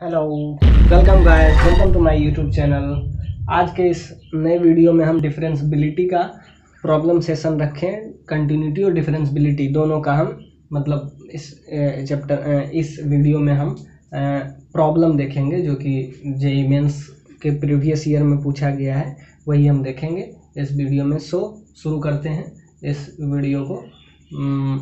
Hello, welcome guys, welcome to my YouTube channel. आज के इस नए वीडियो में हम डिफरेंसबिलिटी का प्रॉब्लम सेशन रखें। कंटिन्यूटी और डिफरेंसबिलिटी दोनों का हम मतलब इस वीडियो में हम प्रॉब्लम देखेंगे जो कि जेईई मेंस के प्रीवियस ईयर में पूछा गया है, वही हम देखेंगे इस वीडियो में। शुरू करते हैं इस वीडियो को।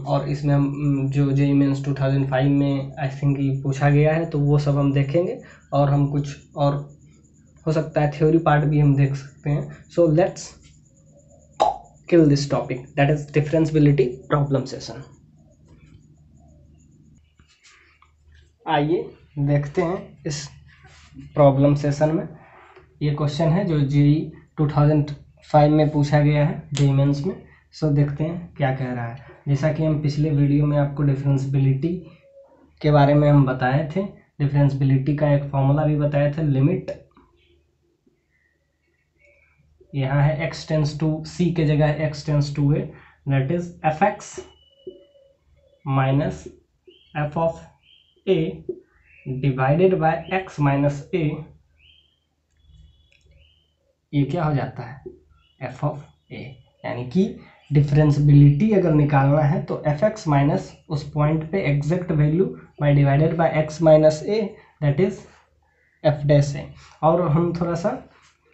और इसमें हम जो जेईई मेंस 2005 में आई थिंक पूछा गया है तो वो सब हम देखेंगे, और हम कुछ और हो सकता है थ्योरी पार्ट भी हम देख सकते हैं। So let's kill this topic, that is differentiability problem session. आइए देखते हैं इस प्रॉब्लम सेशन में। ये क्वेश्चन है जो जेईई 2005 में पूछा गया है जेईई मेंस में। सो देखते हैं क्या कह रहा है। जैसा कि हम पिछले वीडियो में आपको डिफरेंसबिलिटी के बारे में हम बताए थे, डिफरेंसबिलिटी का एक फॉर्मूला भी बताया था। लिमिट यहाँ है x टेंस टू c के जगह x tends to a, that is fx minus f of a divided by x minus a। ये क्या हो जाता है f ऑफ a, यानी कि डिफरेंसबिलिटी अगर निकालना है तो fx माइनस उस पॉइंट पे exact value by divided by x minus a, that is f dash a। और हम थोड़ा सा,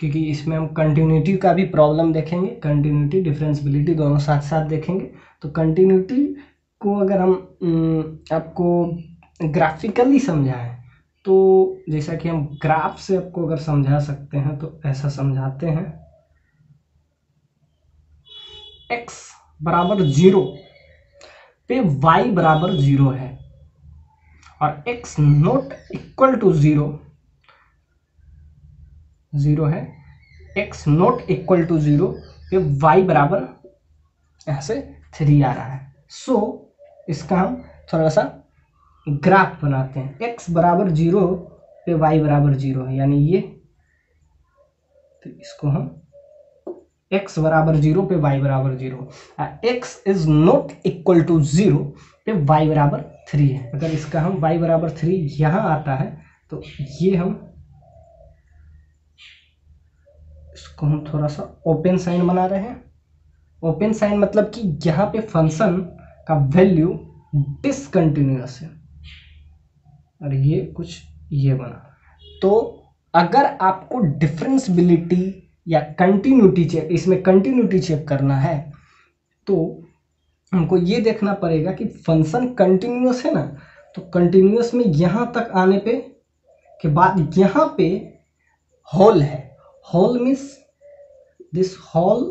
क्योंकि इसमें हम कंटिन्यूटी का भी प्रॉब्लम देखेंगे, कंटिन्यूटी डिफरेंसबिलिटी दोनों साथ साथ देखेंगे। तो कंटिन्यूटी को अगर हम आपको ग्राफिकली समझाएं तो जैसा कि हम ग्राफ से आपको अगर समझा सकते हैं तो ऐसा समझाते हैं। x बराबर 0 पे y बराबर 0 है, और x नॉट इक्वल टू 0 है। x नॉट इक्वल टू 0 पे y बराबर यहाँ से 3 आ रहा है। सो इसका हम थोड़ा सा ग्राफ बनाते हैं। x बराबर 0 पे y बराबर 0 है, यानी ये, तो इसको हम x बराबर 0 पे y बराबर 0, x is not equal to 0 पे y बराबर 3 है। अगर इसका हम y बराबर 3 यहाँ आता है तो ये हम इसको हम थोड़ा सा ओपन साइन बना रहे हैं। ओपन साइन मतलब कि यहाँ पे फंक्शन का वैल्यू डिसकंटिन्यूअस है, और ये कुछ ये बना। तो अगर आपको डिफरेंसबिलिटी या कंटिन्यूटी चेक, इसमें कंटिन्यूटी चेक करना है तो हमको ये देखना पड़ेगा कि फंक्शन कंटिन्यूअस है ना, तो कंटिन्यूअस में यहाँ तक आने पे के बाद यहाँ पे होल है। होल मीन्स दिस होल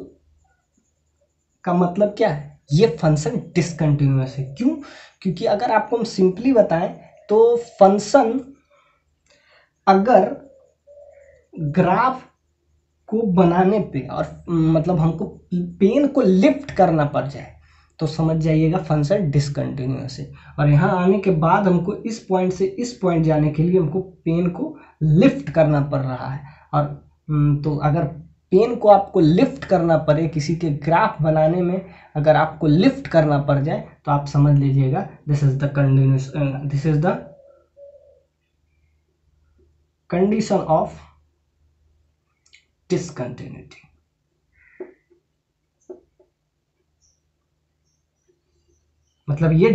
का मतलब क्या है, ये फंक्शन डिसकंटिन्यूअस है। क्यों? क्योंकि अगर आपको हम सिंपली बताएं तो फंक्शन अगर ग्राफ को बनाने पे और मतलब हमको पेन को लिफ्ट करना पड़ जाए तो समझ जाइएगा फंक्शन डिसकंटिन्यूअस है। और यहाँ आने के बाद हमको इस पॉइंट से इस पॉइंट जाने के लिए हमको पेन को लिफ्ट करना पड़ रहा है। और तो अगर पेन को आपको लिफ्ट करना पड़े, किसी के ग्राफ बनाने में अगर आपको लिफ्ट करना पड़ जाए तो आप समझ लीजिएगा this is the continuous, this is the condition of discontinuity. मतलब ये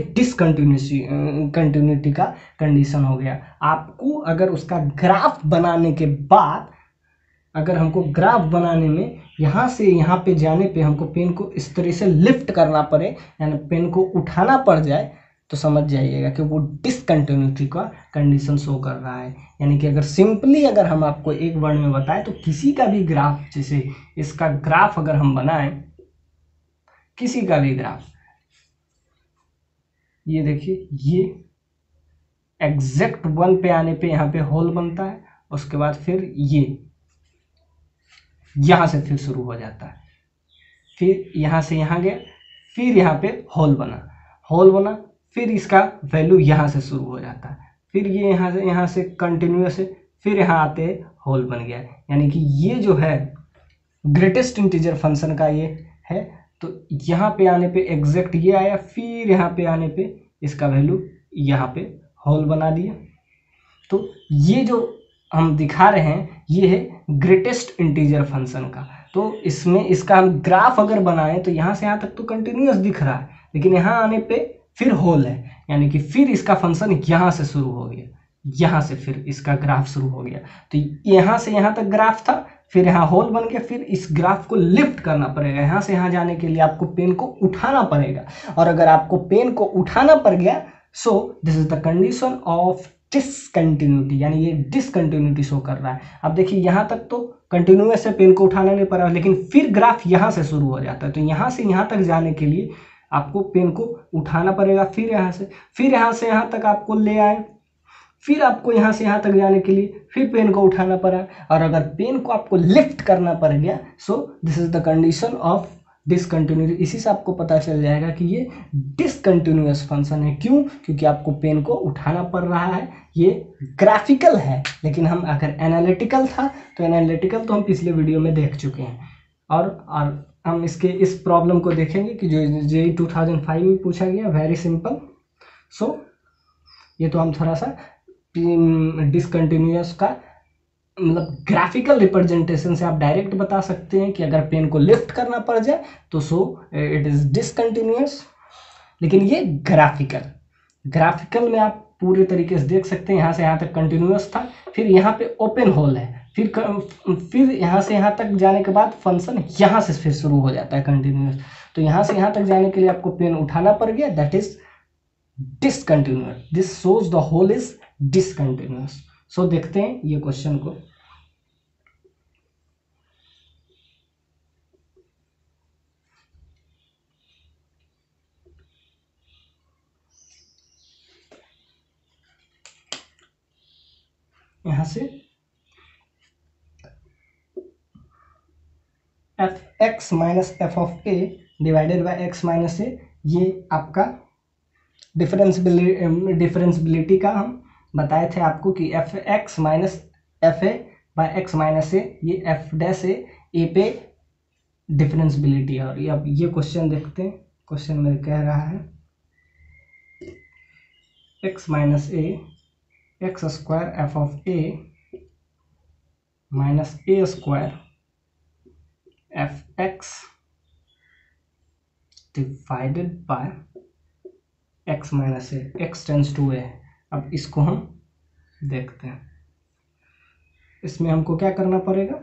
कंटिन्यूटी का कंडीशन हो गया। आपको अगर उसका ग्राफ बनाने के बाद, अगर हमको ग्राफ बनाने में यहाँ से यहाँ पे जाने पे हमको पेन को इस तरह से लिफ्ट करना पड़े, यानी पेन को उठाना पड़ जाए, तो समझ जाइएगा कि वो डिसकंटिन्यूटी का कंडीशन शो कर रहा है। यानी कि अगर सिंपली अगर हम आपको एक वर्ड में बताएं तो किसी का भी ग्राफ, जैसे इसका ग्राफ अगर हम बनाएं, किसी का भी ग्राफ, ये देखिए, ये एग्जैक्ट 1 पे आने पे यहाँ पे होल बनता है, उसके बाद फिर ये यहाँ से फिर शुरू हो जाता है, फिर यहाँ से यहाँ गया, फिर यहाँ पे होल बना, फिर इसका वैल्यू यहाँ से शुरू हो जाता है, फिर ये यहाँ से कंटिन्यूअस है, फिर यहाँ आते होल बन गया। यानी कि ये जो है ग्रेटेस्ट इंटीजर फंक्शन का ये है। तो यहाँ पे आने पे एग्जैक्ट ये आया, फिर यहाँ पे आने पे इसका वैल्यू यहाँ पे होल बना दिया। तो ये जो हम दिखा रहे हैं ये है ग्रेटेस्ट इंटीजर फंक्शन का। तो इसमें इसका हम ग्राफ अगर बनाएं तो यहाँ से यहाँ तक तो कंटिन्यूअस दिख रहा है, लेकिन यहाँ आने पे फिर होल है, यानी कि फिर इसका फंक्शन यहाँ से शुरू हो गया, यहाँ से फिर इसका ग्राफ शुरू हो गया। तो यहाँ से यहाँ तक ग्राफ था, फिर यहाँ होल बन गया, फिर इस ग्राफ को लिफ्ट करना पड़ेगा। यहाँ से यहाँ जाने के लिए आपको पेन को उठाना पड़ेगा, और अगर आपको पेन को उठाना पड़ गया सो this is the condition of discontinuity, यानी ये डिसकंटिन्यूटी शो कर रहा है। अब देखिए यहाँ तक तो कंटिन्यूअस है, पेन को उठाना नहीं पड़ा, लेकिन फिर ग्राफ यहाँ से शुरू हो जाता है। तो यहाँ से यहाँ तक जाने के लिए आपको पेन को उठाना पड़ेगा, फिर यहाँ से यहाँ तक आपको ले आए, फिर आपको यहाँ से यहाँ तक जाने के लिए फिर पेन को उठाना पड़ा, और अगर पेन को आपको लिफ्ट करना पड़ गया सो this is the condition of discontinuity. इसी से आपको पता चल जाएगा कि ये डिसकंटिन्यूअस फंक्शन है। क्यों? क्योंकि आपको पेन को उठाना पड़ रहा है। ये ग्राफिकल है, लेकिन हम अगर एनालिटिकल था तो एनालिटिकल तो हम पिछले वीडियो में देख चुके हैं, और हम इसके इस प्रॉब्लम को देखेंगे कि जो जेईई 2005 में पूछा गया, वेरी सिंपल। सो ये तो हम थोड़ा सा डिसकंटिन्यूअस का मतलब ग्राफिकल रिप्रेजेंटेशन से आप डायरेक्ट बता सकते हैं कि अगर पेन को लिफ्ट करना पड़ जाए तो सो इट इज डिसकंटिन्यूअस। लेकिन ये ग्राफिकल में आप पूरे तरीके से देख सकते हैं, यहाँ से यहाँ तक कंटिन्यूअस था, फिर यहाँ पे ओपन होल है, फिर यहाँ से यहाँ तक जाने के बाद फंक्शन यहाँ से फिर शुरू हो जाता है कंटिन्यूअस। तो यहाँ से यहाँ तक जाने के लिए आपको पेन उठाना पड़ गया, that is discontinuous. This shows the whole is discontinuous. So देखते हैं ये क्वेश्चन को। यहां से F x minus F of A divided by x minus A, ये आपका डिफरेंशियबिलिटी का हम बताए थे आपको कि F x minus F A by x minus A, ये एफ डैश ए पे डिफरेंशियबिलिटी है। और अब ये क्वेश्चन देखते हैं। क्वेश्चन में कह रहा है x minus A x square F of A minus A square F X divided by x minus A, X tends to A. अब इसको हम देखते हैं। इसमें हमको क्या करना पड़ेगा,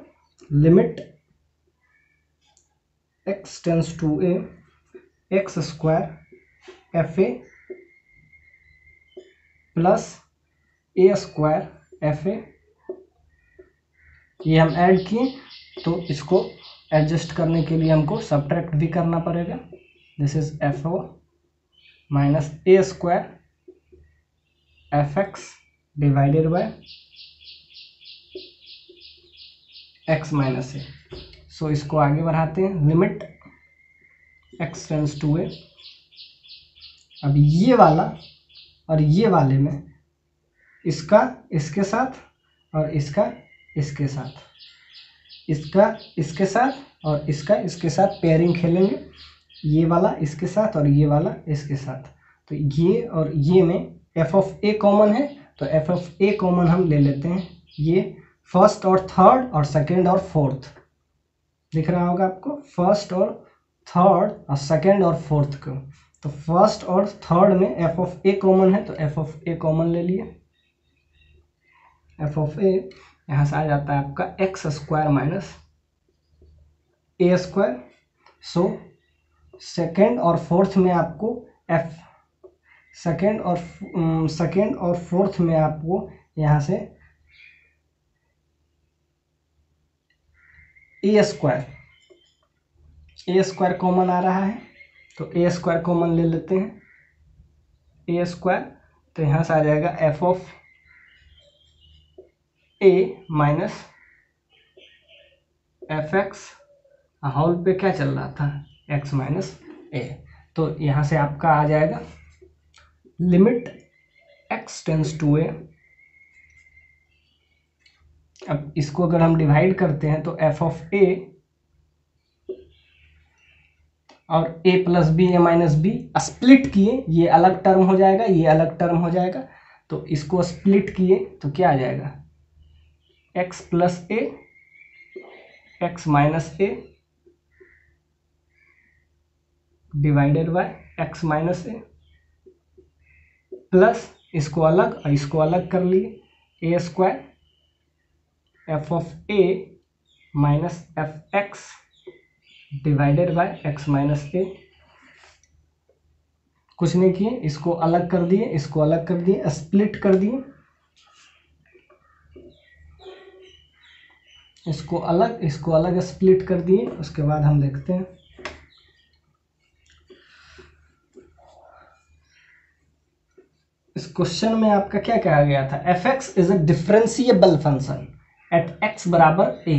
limit x tends to a x square f a plus a square f a, ये हम ऐड किए, तो इसको एडजस्ट करने के लिए हमको सब्ट्रैक्ट भी करना पड़ेगा। This is F O minus A square F X divided by x minus A. So इसको आगे बढ़ाते हैं, limit x tends to A. अब ये वाला और ये वाले में इसका इसके साथ और इसका इसके साथ, इसका इसके साथ और इसका इसके साथ पेयरिंग खेलेंगे, ये वाला इसके साथ और ये वाला इसके साथ। तो ये और ये में एफ ऑफ ए कॉमन है, तो एफ ऑफ ए कॉमन हम ले लेते हैं। ये फर्स्ट और थर्ड और सेकंड और फोर्थ दिख रहा होगा आपको, फर्स्ट और थर्ड और सेकंड और फोर्थ को। तो फर्स्ट और थर्ड में एफ ऑफ ए कॉमन है, तो एफ ऑफ ए कॉमन ले लिए। एफ ऑफ ए यहाँ से आ जाता है आपका x square minus A square. So second और फोर्थ में आपको एफ, सेकेंड और फोर्थ में आपको यहाँ से ए स्क्वायर कॉमन आ रहा है, तो ए स्क्वायर कॉमन ले लेते हैं, ए स्क्वायर। तो यहाँ से आ जाएगा f of A minus F x, whole पे क्या चल रहा था, एक्स माइनस ए। तो यहाँ से आपका आ जाएगा limit x tends to A. अब इसको अगर हम डिवाइड करते हैं तो एफ ऑफ ए और ए प्लस बी ए माइनस बी स्प्लिट किए, ये अलग टर्म हो जाएगा, ये अलग टर्म हो जाएगा। तो इसको स्प्लिट किए तो क्या आ जाएगा, x plus A X minus A divided by x minus A, plus इसको अलग और इसको अलग कर लिए, A square F of A minus F X divided by x minus A. कुछ नहीं किए, इसको अलग कर दिए, इसको अलग कर दिए, स्प्लिट कर दिए, इसको अलग स्प्लिट कर दिए। उसके बाद हम देखते हैं इस क्वेश्चन में आपका क्या कहा गया था, F x is a differentiable function at x बराबर ए,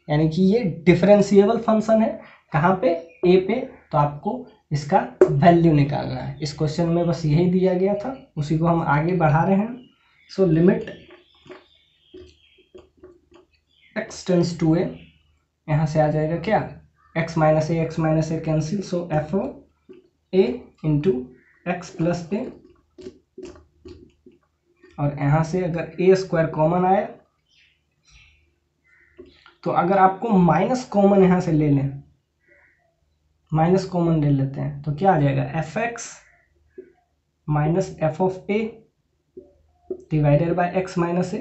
यानी कि ये डिफरेंशिएबल फंक्शन है कहाँ पे, ए पे। तो आपको इसका वैल्यू निकालना है। इस क्वेश्चन में बस यही दिया गया था, उसी को हम आगे बढ़ा रहे हैं। So limit x tends to A, यहाँ से आ जाएगा क्या, X minus A cancel, so F O A into X plus A, और यहाँ से अगर ए स्क्वायर कॉमन आए तो अगर आपको माइनस कॉमन यहाँ से ले लें, माइनस कॉमन ले लेते हैं तो क्या आ जाएगा, F x minus F of A divided by x minus A.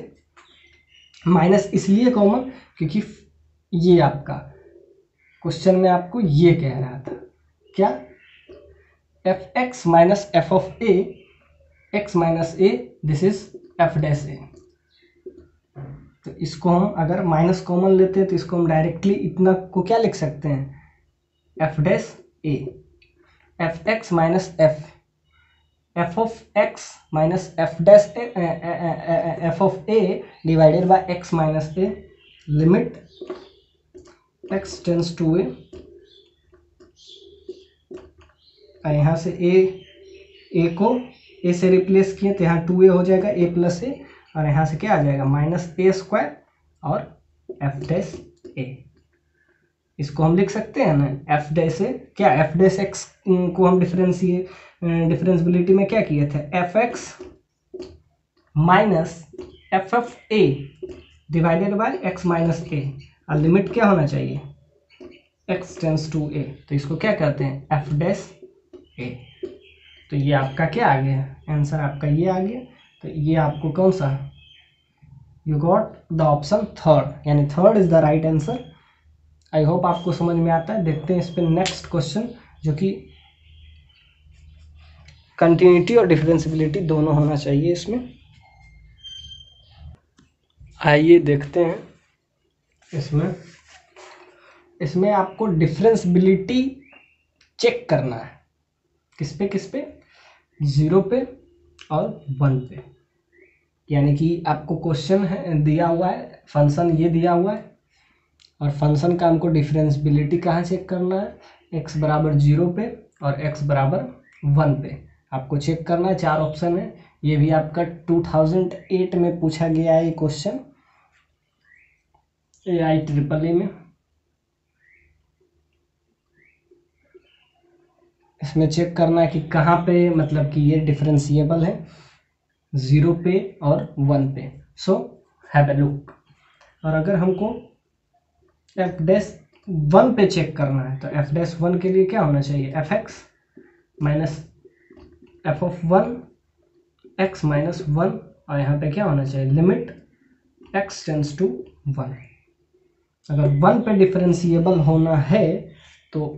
Minus इसलिए कॉमन क्योंकि ये आपका क्वेश्चन में आपको ये कह रहा था क्या, F x minus F of A X minus A, this is F dash A. तो इसको हम अगर माइनस कॉमन लेते हैं तो इसको हम डायरेक्टली इतना को क्या लिख सकते हैं, F dash A, F x minus F of X minus F dash A, F of A divided by x minus A, limit x tends to A, और यहाँ से ए को ए से रिप्लेस किए तो यहाँ 2a हो जाएगा, a प्लस ए, और यहाँ से क्या आ जाएगा, माइनस ए स्क्वायर और एफ डैश ए। इसको हम लिख सकते हैं ना, एफ डैश ए क्या, एफ डैश एक्स को हम डिफरेंशिएबिलिटी में क्या किए थे, F x minus F F A divided by x minus A, और लिमिट क्या होना चाहिए, एक्स टेंस टू ए। तो इसको क्या कहते हैं, एफ डैश ए। तो ये आपका क्या आ गया, आंसर आपका ये आ गया। तो ये आपको कौन सा, you got the option third, यानी third is the right answer. I hope आपको समझ में आता है। देखते हैं इस पर नेक्स्ट क्वेश्चन, जो कि कंटिन्यूटी और डिफरेंशिएबिलिटी दोनों होना चाहिए इसमें। आइए देखते हैं इसमें आपको डिफरेंशिएबिलिटी चेक करना है, किस पे, 0 पे और 1 पे। यानी कि आपको क्वेश्चन है दिया हुआ है, फंक्शन ये दिया हुआ है, और फंक्शन का हमको डिफरेंशिएबिलिटी कहाँ चेक करना है, x बराबर 0 पे और x बराबर 1 पे आपको चेक करना है। 4 ऑप्शन है, ये भी आपका 2008 में पूछा गया है ये क्वेश्चन, AIEEE में। इसमें चेक करना है कि कहाँ पे, मतलब कि ये डिफरेंशिएबल है 0 पे और 1 पे। So have a look. और अगर हमको एफ डैश 1 पे चेक करना है तो एफ डैश 1 के लिए क्या होना चाहिए, F x minus F of 1 x minus 1, और यहाँ पे क्या होना चाहिए, लिमिट एक्स टेंस टू 1। अगर 1 पे डिफरेंशिएबल होना है तो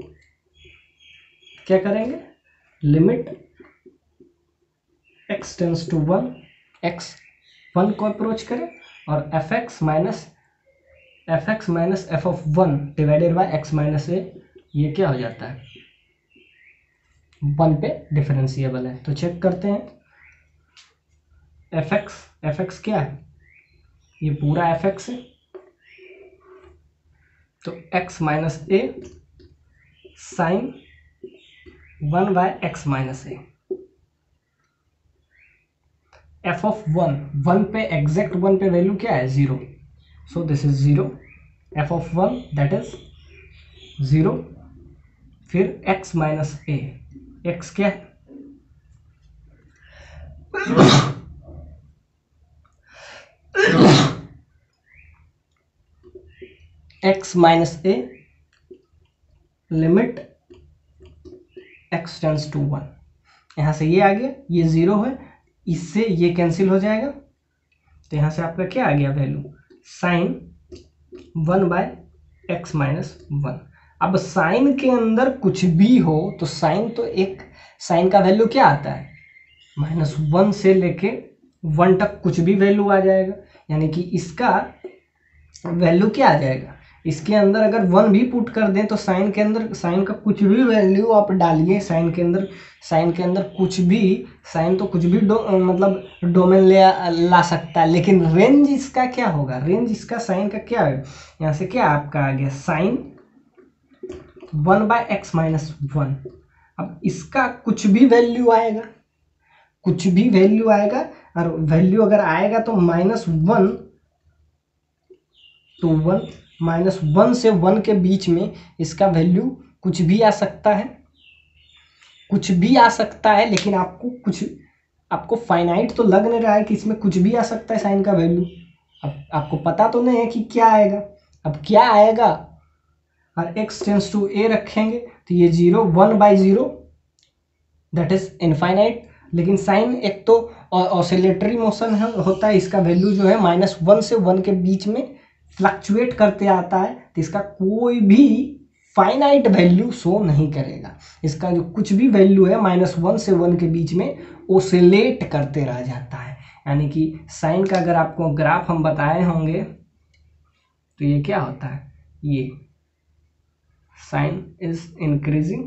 क्या करेंगे, limit x tends to 1, x 1 को अप्रोच करें, और F x minus F of 1 divided by x minus A, ये क्या हो जाता है, 1 पे डिफरेंशिएबल है। तो चेक करते हैं, एफ एक्स क्या है, ये पूरा एफ एक्स है, तो x minus a sine 1 by x minus a, F of 1 पे एग्जैक्ट 1 पे वैल्यू क्या है, 0, so this is 0, f of 1 that is 0, फिर x माइनस ए, एक्स क्या है x minus A limit x tends to 1। यहाँ से ये आ गया, ये 0 है, इससे ये कैंसिल हो जाएगा, तो यहाँ से आपका क्या आ गया वैल्यू, साइन 1/x माइनस 1। अब साइन के अंदर कुछ भी हो तो साइन तो एक, साइन का वैल्यू क्या आता है, -1 से लेके 1 तक कुछ भी वैल्यू आ जाएगा, यानी कि इसका वैल्यू क्या आ जाएगा, इसके अंदर अगर 1 भी पुट कर दें तो साइन के अंदर, साइन का कुछ भी वैल्यू आप डालिए साइन के अंदर, साइन के अंदर कुछ भी, साइन तो कुछ भी मतलब डोमेन ला सकता है, लेकिन रेंज इसका क्या होगा, रेंज इसका साइन का क्या है, यहाँ से क्या आपका आ गया साइन 1/x माइनस 1। अब इसका कुछ भी वैल्यू आएगा, कुछ भी वैल्यू आएगा, और वैल्यू अगर आएगा तो -1 to 1, -1 से 1 के बीच में इसका वैल्यू कुछ भी आ सकता है, कुछ भी आ सकता है, लेकिन आपको कुछ, आपको फाइनाइट तो लग नहीं रहा है कि इसमें कुछ भी आ सकता है साइन का वैल्यू। अब आपको पता तो नहीं है कि क्या आएगा, अब क्या आएगा, और x टेंस टू a रखेंगे तो ये 0, 1/0 दैट इज इनफाइनाइट। लेकिन साइन एक तो ऑसिलेटरी मोशन है, होता है, इसका वैल्यू जो है -1 से 1 के बीच में फ्लक्चुएट करते आता है, तो इसका कोई भी फाइनाइट वैल्यू शो नहीं करेगा, इसका जो कुछ भी वैल्यू है -1 से 1 के बीच में ओसिलेट करते रह जाता है। यानी कि साइन का अगर आपको ग्राफ हम बताए होंगे तो ये क्या होता है, ये साइन इज इंक्रीजिंग,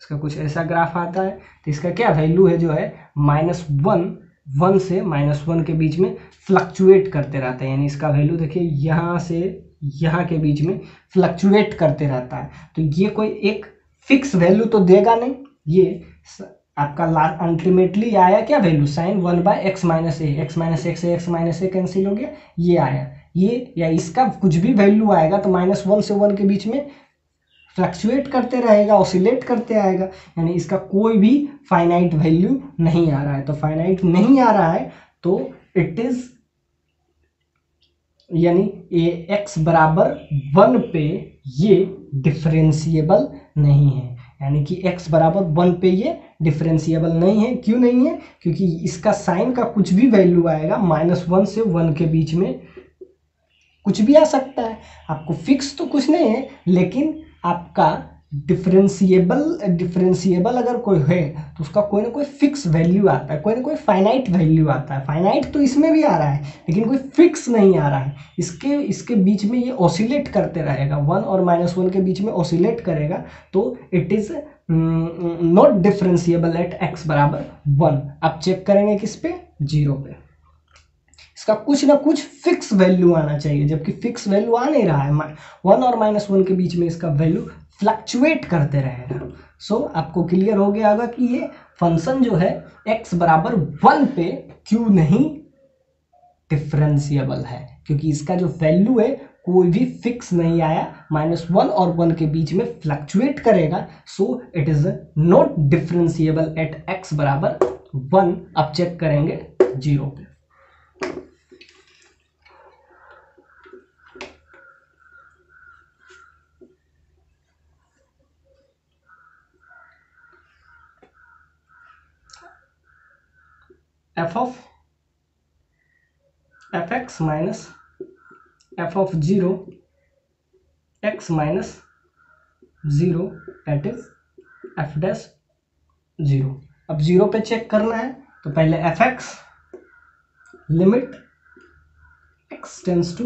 इसका कुछ ऐसा ग्राफ आता है, तो इसका क्या वैल्यू है जो है -1 से -1 के बीच में फ्लक्चुएट करते रहता है, यानी इसका वैल्यू देखिए यहाँ से यहाँ के बीच में फ्लक्चुएट करते रहता है, तो ये कोई एक फिक्स वैल्यू तो देगा नहीं। ये आपका अल्टीमेटली आया क्या वैल्यू, साइन 1/x माइनस ए, x माइनस एक्स से x माइनस ए कैंसिल हो गया, ये आया, ये या इसका कुछ भी वैल्यू आएगा तो -1 से 1 के बीच में फ्लक्चुएट करते रहेगा, ऑसिलेट करते आएगा, यानी इसका कोई भी फाइनाइट वैल्यू नहीं आ रहा है। तो फाइनाइट नहीं आ रहा है तो इट इज, यानी ये x बराबर 1 पे ये डिफरेंशिएबल नहीं है, यानी कि x बराबर 1 पे ये डिफरेंशिएबल नहीं है। क्यों नहीं है, क्योंकि इसका साइन का कुछ भी वैल्यू आएगा -1 से 1 के बीच में कुछ भी आ सकता है, आपको फिक्स तो कुछ नहीं है, लेकिन आपका डिफरेंशिएबल अगर कोई है तो उसका कोई ना कोई फिक्स वैल्यू आता है, कोई ना कोई फाइनाइट वैल्यू आता है। फाइनाइट तो इसमें भी आ रहा है लेकिन कोई फिक्स नहीं आ रहा है, इसके बीच में ये ऑसिलेट करते रहेगा, 1 और -1 के बीच में ऑसिलेट करेगा, तो it is not differentiable eight x बराबर 1। आप चेक करेंगे किस पे, 0 पे, इसका कुछ ना कुछ फिक्स वैल्यू आना चाहिए, जबकि फिक्स वैल्यू आ नहीं रहा है, 1 और -1 के बीच में इसका वैल्यू फ्लक्चुएट करते रहेगा। सो आपको क्लियर हो गया होगा कि ये फंक्शन जो है x बराबर 1 पे क्यों नहीं डिफरेंशिएबल है, क्योंकि इसका जो वैल्यू है कोई भी फिक्स नहीं आया, -1 और 1 के बीच में फ्लक्चुएट करेगा, so it is not differentiable eight x बराबर 1। अब चेक करेंगे 0 पे। fx minus f of 0 x minus 0 that is f dash 0। अब 0 पे चेक करना है तो पहले fx limit x tends to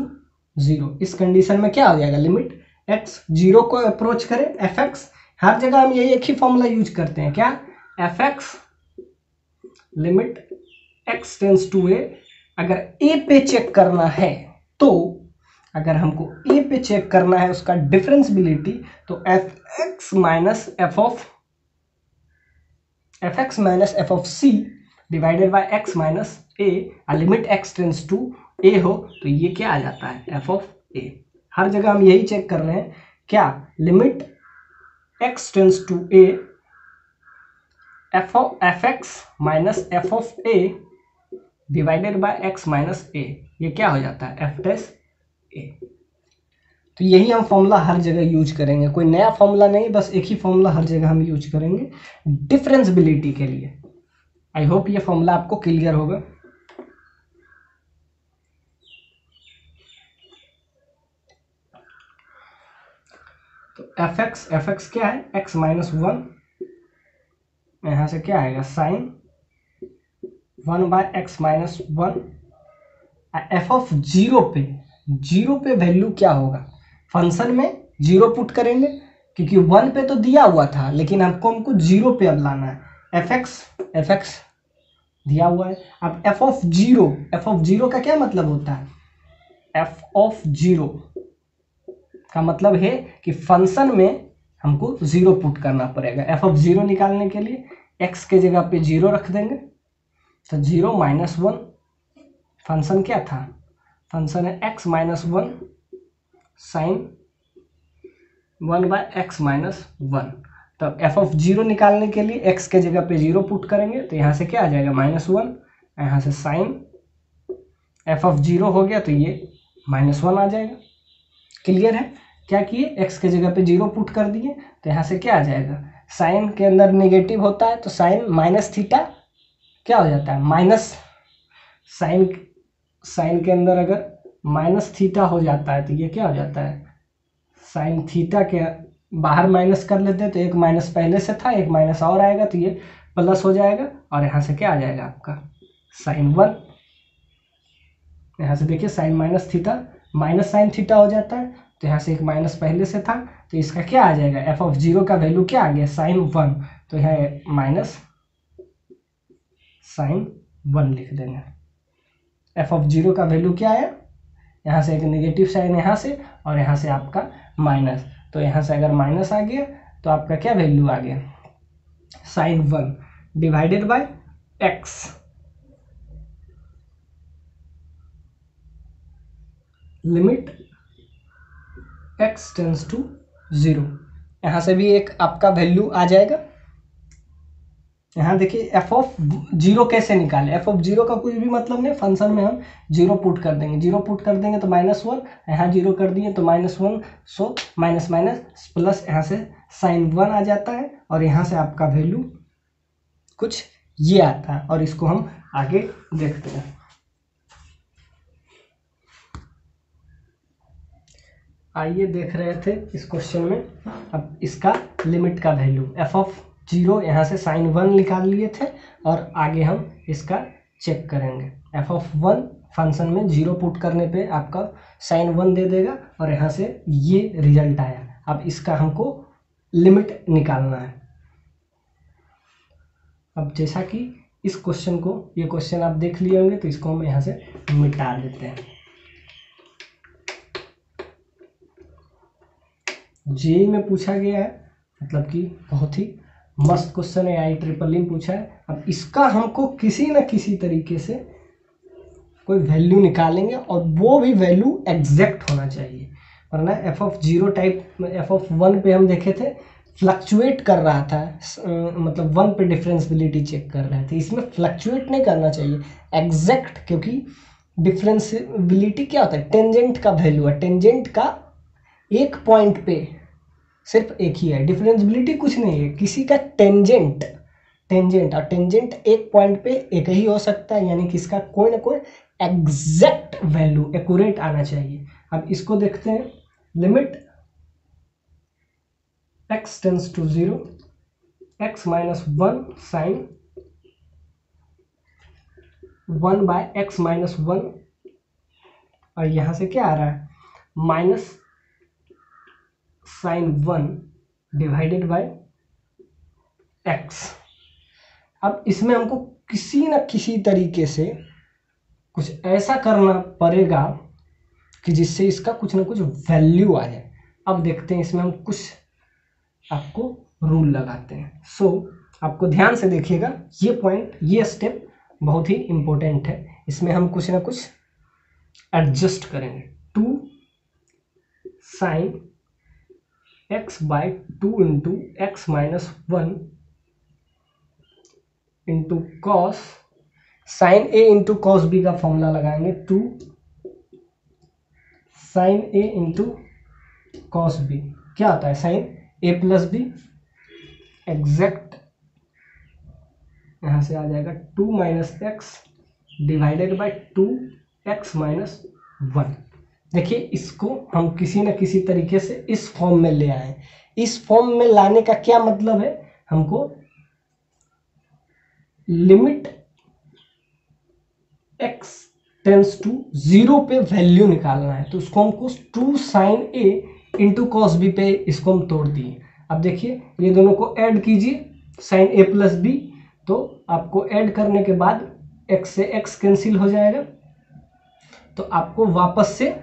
0, इस कंडीशन में क्या हो जाएगा, लिमिट x 0 को अप्रोच करे, fx हर जगह हम यही एक ही फॉर्मूला यूज करते हैं, क्या, fx limit x tends to a। अगर a पे चेक करना है तो, अगर हमको a पे चेक करना है उसका डिफरेंशिएबिलिटी, तो fx minus f of c divided by x minus a, limit x tends to a हो तो ये क्या आ जाता है, f ऑफ a। हर जगह हम यही चेक कर रहे हैं, क्या, limit x tends to a fx minus f of a divided by x minus A, ये क्या हो जाता है एफ डैश ए। तो यही हम फॉर्मूला हर जगह यूज करेंगे, कोई नया फॉर्मूला नहीं, बस एक ही फॉर्मूला हर जगह हम यूज करेंगे डिफरेंशियबिलिटी के लिए। आई होप ये फॉर्मूला आपको क्लियर होगा। तो एफ एक्स क्या है, एक्स माइनस वन, यहां से क्या आएगा sine 1 by x minus one. F of zero पे वैल्यू क्या होगा, फंक्शन में जीरो पुट करेंगे क्योंकि 1 पे तो दिया हुआ था, लेकिन हमको जीरो पे अब लाना है। एफ एक्स दिया हुआ है। अब एफ ऑफ जीरो का क्या मतलब होता है, एफ ऑफ जीरो का मतलब है कि फंक्शन में हमको जीरो पुट करना पड़ेगा। एफ ऑफ जीरो निकालने के लिए एक्स के जगह पे जीरो रख देंगे, तो जीरो माइनस वन, फंक्शन क्या था, फंक्शन है x minus one sine 1 by x minus one. तो एफ ऑफ जीरो निकालने के लिए एक्स के जगह पे जीरो पुट करेंगे, तो यहाँ से क्या आ जाएगा माइनस वन, यहाँ से साइन एफ ऑफ जीरो हो गया, तो ये माइनस वन आ जाएगा। क्लियर है, क्या किए एक्स के जगह पे जीरो पुट कर दिए, तो यहाँ से क्या आ जाएगा, साइन के अंदर नेगेटिव होता है तो साइन माइनस थीटा क्या हो जाता है माइनस, साइन के अंदर अगर माइनस थीटा हो जाता है तो ये क्या हो जाता है, साइन थीटा के बाहर माइनस कर लेते हैं तो एक माइनस पहले से था, एक माइनस और आएगा तो ये प्लस हो जाएगा, और यहाँ से क्या आ जाएगा आपका साइन वन। यहाँ से देखिए sine minus theta minus sine theta हो जाता है, तो यहाँ से एक माइनस पहले से था, तो इसका क्या आ जाएगा, एफ ऑफ जीरो का वैल्यू क्या आ गया साइन वन, तो यहाँ माइनस साइन वन लिख देंगे। एफ ऑफ जीरो का वैल्यू क्या है, यहाँ से एक नेगेटिव साइन यहाँ से, और यहाँ से आपका माइनस, तो यहाँ से अगर माइनस आ गया तो आपका क्या वैल्यू आ गया sine one divided by x, limit x tends to zero. यहाँ से भी एक आपका वैल्यू आ जाएगा। यहाँ देखिए एफ ऑफ जीरो कैसे निकाले, एफ ऑफ जीरो का कुछ भी मतलब नहीं, फंक्शन में हम जीरो पुट कर देंगे, जीरो पुट कर देंगे तो माइनस वन, यहाँ जीरो कर दिए तो minus one, so minus minus plus, यहाँ से साइन वन आ जाता है, और यहाँ से आपका वैल्यू कुछ ये आता है, और इसको हम आगे देखते हैं। आइए देख रहे थे इस क्वेश्चन में, अब इसका लिमिट का वैल्यू एफ ऑफ जीरो, यहाँ से साइन वन निकाल लिए थे, और आगे हम इसका चेक करेंगे। एफ ऑफ वन फंक्शन में जीरो पुट करने पे आपका साइन वन दे देगा, और यहाँ से ये रिजल्ट आया। अब इसका हमको लिमिट निकालना है। अब जैसा कि इस क्वेश्चन को, ये क्वेश्चन आप देख लिए होंगे, तो इसको हम यहाँ से मिटा देते हैं। जेई में पूछा गया है, मतलब कि बहुत ही मस्त क्वेश्चन है, IEEE में पूछा है। अब इसका हमको किसी न किसी तरीके से कोई वैल्यू निकालेंगे, और वो भी वैल्यू एग्जैक्ट होना चाहिए, वरना F of zero type, F of one पे हम देखे थे फ्लक्चुएट कर रहा था, मतलब वन पे डिफरेंशियबिलिटी चेक कर रहे थे, इसमें फ्लक्चुएट नहीं करना चाहिए, एग्जैक्ट, क्योंकि डिफरेंशियबिलिटी क्या होता है, टेंजेंट का वैल्यू है, टेंजेंट का एक पॉइंट पे सिर्फ एक ही है, डिफरेंशियबिलिटी कुछ नहीं है, किसी का टेंजेंट, और टेंजेंट एक पॉइंट पे एक ही हो सकता है, यानी कि इसका कोई ना कोई एग्जैक्ट वैल्यू एक्यूरेट आना चाहिए। अब इसको देखते हैं, limit x tends to zero, x minus one sine 1 by x minus one, और यहां से क्या आ रहा है minus sine one divided by x. अब इसमें हमको किसी न किसी तरीके से कुछ ऐसा करना पड़ेगा कि जिससे इसका कुछ ना कुछ वैल्यू आ जाए। अब देखते हैं इसमें हम कुछ आपको रूल लगाते हैं। सो आपको ध्यान से देखिएगा, ये पॉइंट, ये स्टेप बहुत ही इंपॉर्टेंट है, इसमें हम कुछ ना कुछ एडजस्ट करेंगे। 2 sine X by 2 into X minus one into cos sine A into cos B का फॉर्मूला लगाएंगे, 2 साइन ए इंटू कॉस बी क्या होता है, sine A plus B, exact यहां से आ जाएगा 2 minus X divided by 2x minus 1। देखिए इसको हम किसी न किसी तरीके से इस फॉर्म में ले आए। इस फॉर्म में लाने का क्या मतलब है, हमको लिमिट x टेंस टू 0 पे वैल्यू निकालना है, तो उसको हमको 2 साइन ए इंटू कॉस बी पे इसको हम तोड़ दिए। अब देखिए ये दोनों को ऐड कीजिए, साइन ए प्लस बी, तो आपको ऐड करने के बाद x से x कैंसिल हो जाएगा, तो आपको वापस से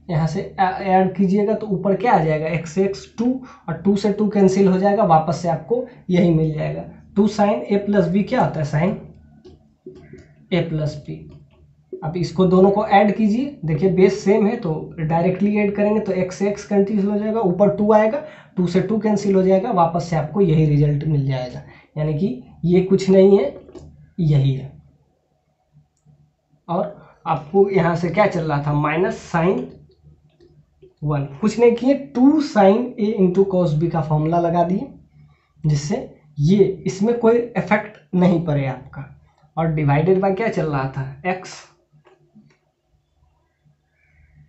यहाँ से ऐड कीजिएगा तो ऊपर क्या आ जाएगा, x से x 2 और 2 से 2 कैंसिल हो जाएगा, वापस से आपको यही मिल जाएगा 2 साइन ए प्लस बी क्या होता है, साइन ए प्लस बी। अब इसको दोनों को ऐड कीजिए, देखिए बेस सेम है तो डायरेक्टली ऐड करेंगे तो x से x कैंसिल हो जाएगा, ऊपर 2 आएगा, 2 से 2 कैंसिल हो जाएगा, वापस से आपको यही रिजल्ट मिल जाएगा। यानी कि ये कुछ नहीं है, यही है। और आपको यहाँ से क्या चल रहा था, माइनस साइन 1, कुछ नहीं किए, 2 साइन ए इंटू कॉस बी का फॉर्मूला लगा दिए, जिससे ये इसमें कोई इफेक्ट नहीं पड़े आपका। और डिवाइडेड बाय क्या चल रहा था, x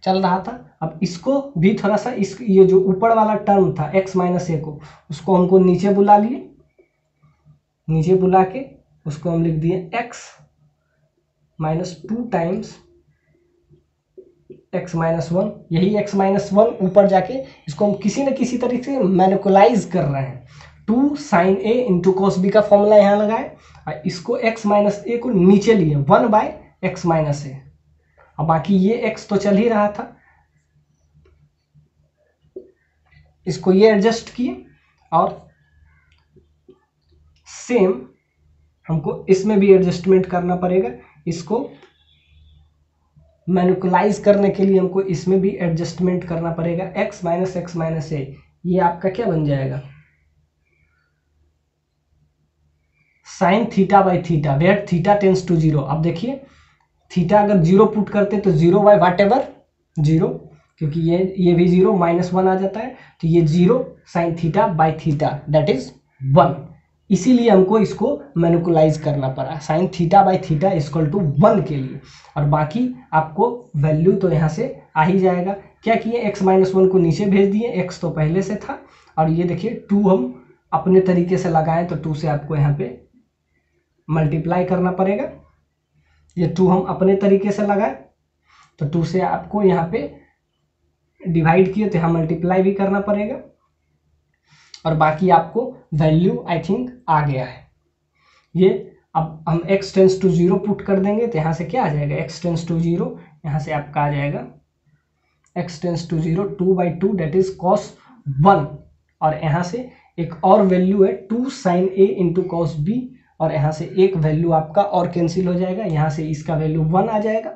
चल रहा था। अब इसको भी थोड़ा सा ये जो ऊपर वाला टर्म था x माइनस ए को, उसको हमको नीचे बुला लिए, नीचे बुला के उसको हम लिख दिए x minus 2 times x minus 1। यही x माइनस 1 ऊपर जाके इसको हम किसी न किसी तरीके से मैनिपुलाइज कर रहे हैं। 2 साइन ए इंटू कॉस बी का फॉर्मूला यहाँ लगाए और इसको x माइनस ए को नीचे लिए 1 बाय एक्स माइनस ए, और बाकी ये x तो चल ही रहा था, इसको ये एडजस्ट किए और सेम हमको इसमें भी एडजस्टमेंट करना पड़ेगा। इसको मैनिपुलाइज करने के लिए हमको इसमें भी एडजस्टमेंट करना पड़ेगा। x माइनस ए, ये आपका क्या बन जाएगा, sine theta by theta, where theta tends to 0। अब देखिए थीटा अगर 0 पुट करते तो 0 बाई वाट एवर 0, क्योंकि ये भी 0 माइनस 1 आ जाता है, तो ये 0 sine theta by theta that is 1। इसीलिए हमको इसको मैनिपुलाइज करना पड़ा, sine theta by theta equal to 1 के लिए। और बाकी आपको वैल्यू तो यहाँ से आ ही जाएगा। क्या किए, x माइनस 1 को नीचे भेज दिए, x तो पहले से था, और ये देखिए 2 हम अपने तरीके से लगाएं तो 2 से आपको यहाँ पे मल्टीप्लाई करना पड़ेगा। ये 2 हम अपने तरीके से लगाए तो 2 से आपको यहाँ पे डिवाइड किए तो यहाँ मल्टीप्लाई भी करना पड़ेगा, और बाकी आपको वैल्यू आई थिंक आ गया है। ये अब हम x टेंस टू 0 पुट कर देंगे तो यहाँ से क्या आ जाएगा, x टेंस टू 0, यहाँ से आपका आ जाएगा x tends to 0 2 by 2 that is cos 1, और यहाँ से एक और वैल्यू है 2 साइन ए इंटू कॉस बी, और यहाँ से एक वैल्यू आपका और कैंसिल हो जाएगा, यहाँ से इसका वैल्यू 1 आ जाएगा,